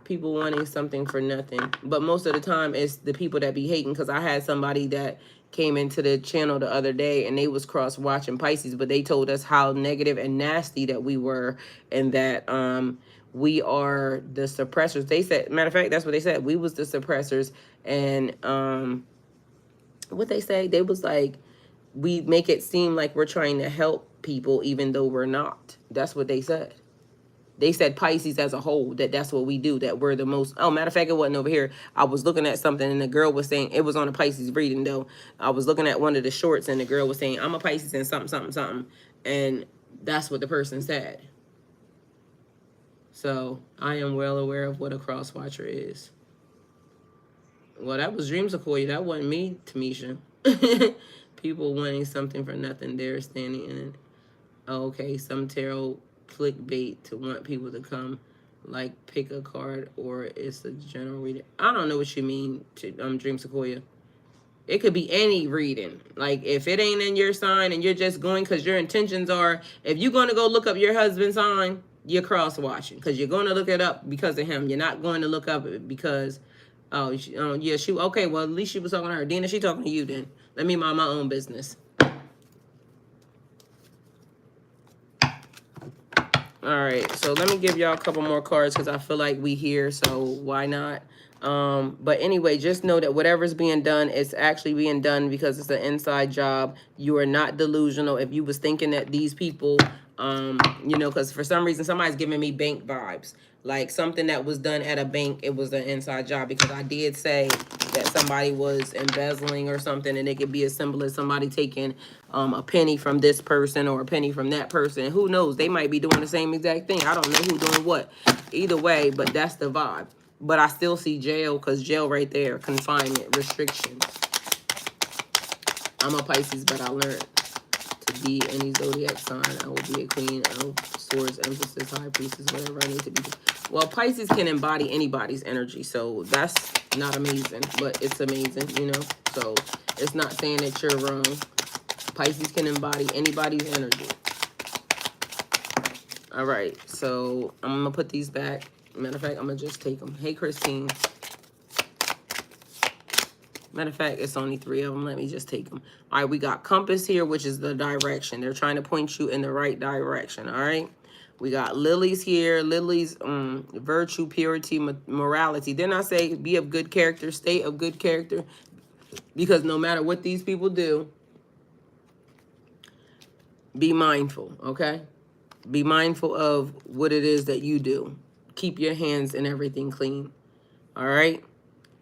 People wanting something for nothing. But most of the time, it's the people that be hating. Because I had somebody that came into the channel the other day and they was cross-watching Pisces. But they told us how negative and nasty that we were. And that we are the suppressors. They said, matter of fact, that's what they said. We was the suppressors. And what they say, they was like, we make it seem like we're trying to help people even though we're not. That's what they said. They said Pisces as a whole, that's what we do, that we're the most. Oh, matter of fact, it wasn't over here. I was looking at something and the girl was saying, it was on a Pisces reading though. I was looking at one of the shorts and the girl was saying, I'm a Pisces and something, something, something. And that's what the person said. So I am well aware of what a cross watcher is. Well, that was Dream Sequoia. That wasn't me, Tamisha. People wanting something for nothing. They're standing in it. Oh, okay, some tarot clickbait to want people to come, like pick a card, or it's a general reading. I don't know what you mean, Dream Sequoia. It could be any reading. Like, if it ain't in your sign and you're just going because your intentions are, if you're going to go look up your husband's sign, you're cross-watching because you're going to look it up because of him. You're not going to look up it because, yeah, okay, well, at least she was talking to her. Dina, she talking to you then. Let me mind my own business. All right, so let me give y'all a couple more cards because I feel like we here, so why not? But anyway, just know that whatever's being done, it's actually being done because it's an inside job. You are not delusional. If you was thinking that these people, you know, because for some reason somebody's giving me bank vibes, like something that was done at a bank, it was an inside job, because I did say that somebody was embezzling or something, and it could be as simple as somebody taking a penny from this person or a penny from that person. Who knows? They might be doing the same exact thing. I don't know who doing what. Either way, but that's the vibe. But I still see jail, because jail right there, confinement, restrictions. I'm a Pisces, but I learned to be any zodiac sign. I will be a queen of swords, emphasis, high priestess, whatever I need to be. Well, Pisces can embody anybody's energy, so that's not amazing, but it's amazing, you know? So it's not saying that you're wrong. Pisces can embody anybody's energy. All right, so I'm going to put these back. Matter of fact, I'm going to just take them. Hey, Christine. Matter of fact, it's only 3 of them. Let me just take them. All right, we got compass here, which is the direction. They're trying to point you in the right direction, all right? We got lilies here. Lilies, virtue, purity, morality. Then I say be of good character, stay of good character, because no matter what these people do, be mindful, okay? Be mindful of what it is that you do. Keep your hands and everything clean, all right?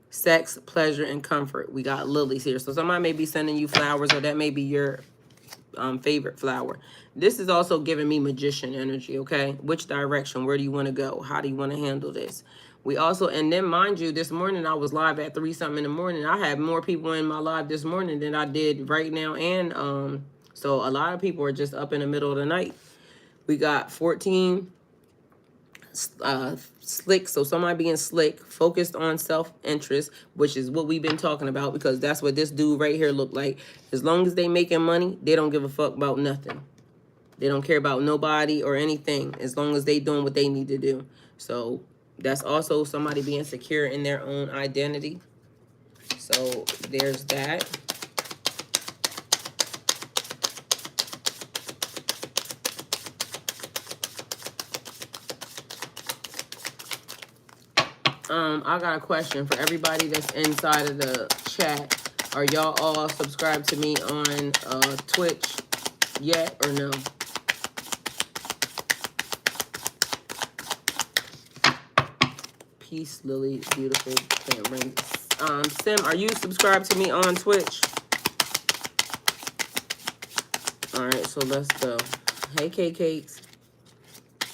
Sex, pleasure, and comfort. We got lilies here. So somebody may be sending you flowers, or that may be your favorite flower. This is also giving me magician energy, okay? Which direction? Where do you want to go? How do you want to handle this? We also, and then mind you, this morning I was live at 3-something in the morning. I had more people in my live this morning than I did right now. And so a lot of people are just up in the middle of the night. We got 14 slick, so somebody being slick, focused on self-interest, which is what we've been talking about, because that's what this dude right here looked like. As long as they making money, they don't give a fuck about nothing. They don't care about nobody or anything, as long as they doing what they need to do. So that's also somebody being secure in their own identity. So there's that. I got a question for everybody that's inside of the chat. Are y'all all subscribed to me on Twitch yet or no? Peace, Lily, beautiful Cameron. Sim, are you subscribed to me on Twitch? All right, so let's go. Hey, Cakes.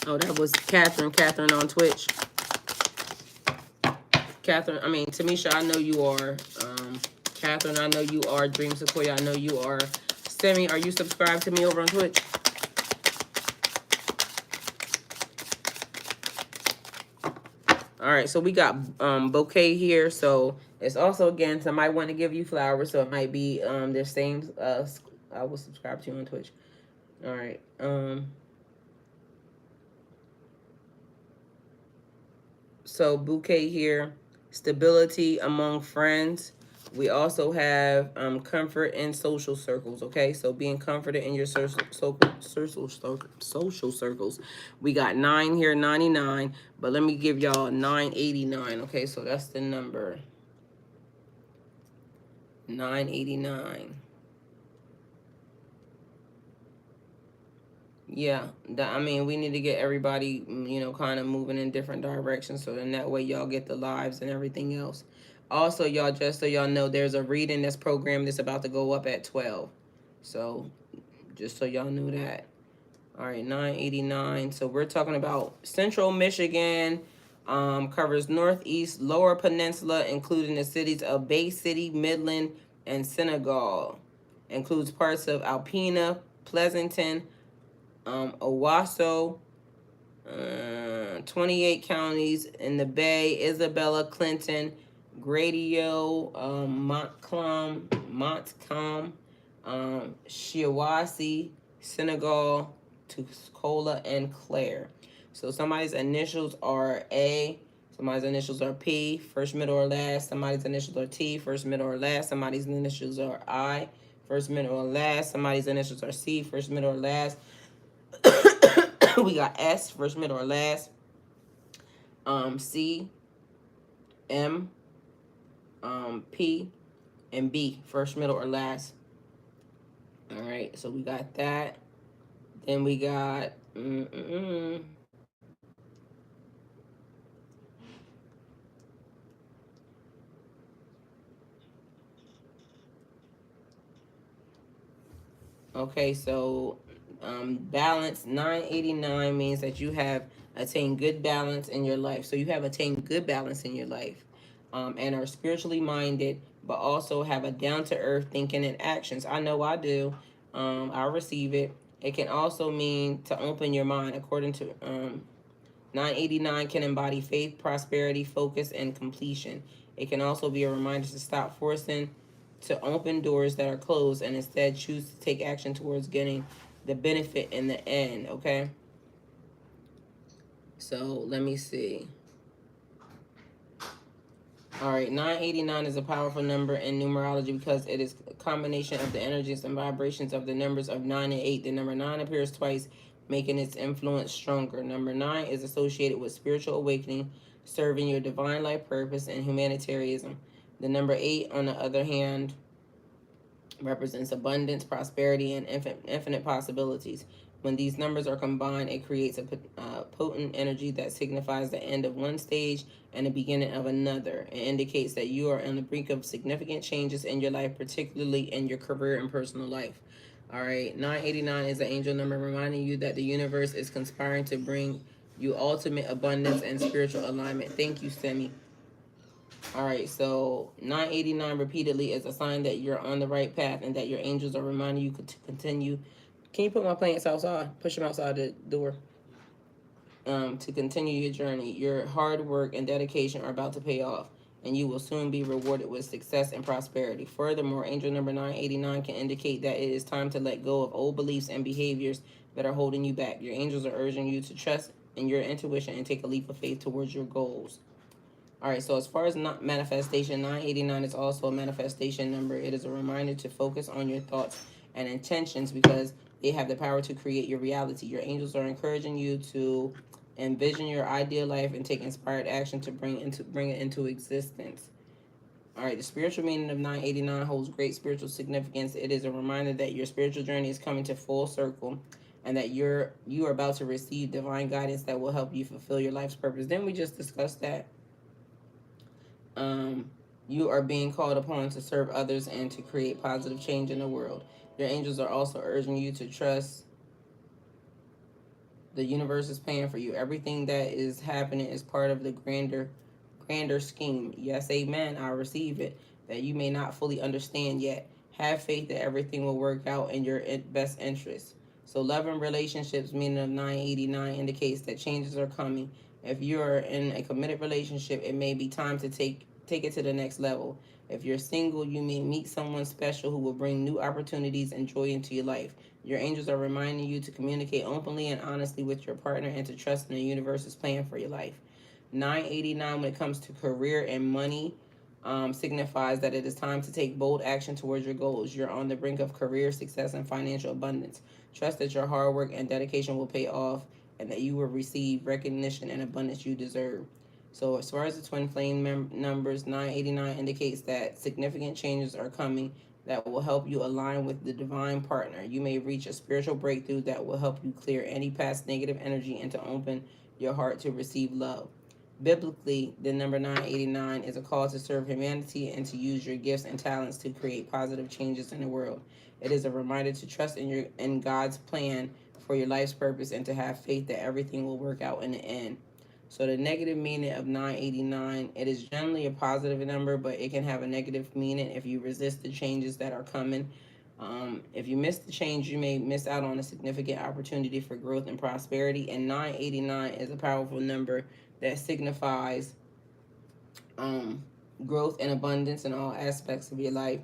Oh, that was Catherine. Catherine on Twitch. Catherine, I mean, Tamisha, I know you are. Catherine, I know you are. Dream Sequoia, I know you are. Semi, are you subscribed to me over on Twitch? All right, so we got bouquet here. So it's also, again, somebody want to give you flowers. So it might be the same. I will subscribe to you on Twitch. All right. So bouquet here. Stability among friends. We also have comfort in social circles, okay? So being comforted in your social circles. We got 9 here, 99, but let me give y'all 989, okay? So that's the number. 989. Yeah, I mean, we need to get everybody, you know, kind of moving in different directions, so then that way y'all get the lives and everything else. Also, y'all, just so y'all know, there's a reading that's programmed that's about to go up at 12. So, just so y'all knew that. All right, 989. So, we're talking about Central Michigan, Covers Northeast, Lower Peninsula, including the cities of Bay City, Midland, and Senegal. Includes parts of Alpena, Pleasanton, Owasso, 28 counties in the Bay, Isabella, Clinton, Gradio, Montcalm, Shiawassee, Senegal, Tuscola, and Clare. So somebody's initials are A, somebody's initials are P, first, middle, or last. Somebody's initials are T, first, middle, or last. Somebody's initials are I, first, middle, or last. Somebody's initials are C, first, middle, or last. We got S, first, middle, or last. C, M, P, and B, first, middle, or last. All right, so we got that. Then we got okay, so balance 989 means that you have attained good balance in your life. So you have attained good balance in your life, and are spiritually minded, but also have a down to earth thinking and actions. I know I do. I receive it. It can also mean to open your mind, according to 989 can embody faith, prosperity, focus, and completion. It can also be a reminder to stop forcing to open doors that are closed and instead choose to take action towards getting the benefit in the end, okay? So let me see. All right, 989 is a powerful number in numerology because it is a combination of the energies and vibrations of the numbers of 9 and 8. The number 9 appears twice, making its influence stronger. Number 9 is associated with spiritual awakening, serving your divine life purpose, and humanitarianism. The number 8, on the other hand, represents abundance, prosperity, and infinite possibilities. When these numbers are combined, it creates a potent energy that signifies the end of one stage and the beginning of another. It indicates that you are on the brink of significant changes in your life, particularly in your career and personal life. All right, 989 is an angel number reminding you that the universe is conspiring to bring you ultimate abundance and spiritual alignment. Thank you, Semi. All right, so 989 repeatedly is a sign that you're on the right path and that your angels are reminding you to continue. Can you put my plants outside? Push them outside the door. To continue your journey. Your hard work and dedication are about to pay off, and you will soon be rewarded with success and prosperity. Furthermore, angel number 989 can indicate that it is time to let go of old beliefs and behaviors that are holding you back. Your angels are urging you to trust in your intuition and take a leap of faith towards your goals. All right, so as far as not manifestation, 989 is also a manifestation number. It is a reminder to focus on your thoughts and intentions because they have the power to create your reality. Your angels are encouraging you to envision your ideal life and take inspired action to bring it into existence. All right, the spiritual meaning of 989 holds great spiritual significance. It is a reminder that your spiritual journey is coming to full circle and that you are about to receive divine guidance that will help you fulfill your life's purpose. Didn't we just discuss that? You are being called upon to serve others and to create positive change in the world. Your angels are also urging you to trust the universe's plan for you. Everything that is happening is part of the grander scheme. Yes, amen. I receive it. That you may not fully understand yet. Have faith that everything will work out in your best interest. So love and relationships, meaning of 989, indicates that changes are coming. If you are in a committed relationship, it may be time to take it to the next level. If you're single, you may meet someone special who will bring new opportunities and joy into your life. Your angels are reminding you to communicate openly and honestly with your partner and to trust in the universe's plan for your life. 989, when it comes to career and money, signifies that it is time to take bold action towards your goals. You're on the brink of career success and financial abundance. Trust that your hard work and dedication will pay off and that you will receive recognition and abundance you deserve. So as far as the twin flame numbers, 989 indicates that significant changes are coming that will help you align with the divine partner. You may reach a spiritual breakthrough that will help you clear any past negative energy and to open your heart to receive love. Biblically, the number 989 is a call to serve humanity and to use your gifts and talents to create positive changes in the world. It is a reminder to trust in God's plan for your life's purpose and to have faith that everything will work out in the end. So the negative meaning of 989, it is generally a positive number, but it can have a negative meaning if you resist the changes that are coming. If you miss the change, you may miss out on a significant opportunity for growth and prosperity. And 989 is a powerful number that signifies growth and abundance in all aspects of your life.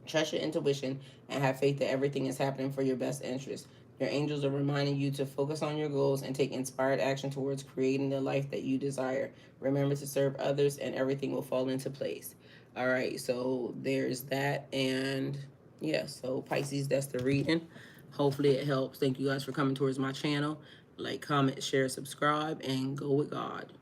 Trust your intuition and have faith that everything is happening for your best interest. Your angels are reminding you to focus on your goals and take inspired action towards creating the life that you desire. Remember to serve others and everything will fall into place. All right, so there's that. And yeah, so Pisces, that's the reading. Hopefully it helps. Thank you guys for coming towards my channel. Like, comment, share, subscribe, and go with God.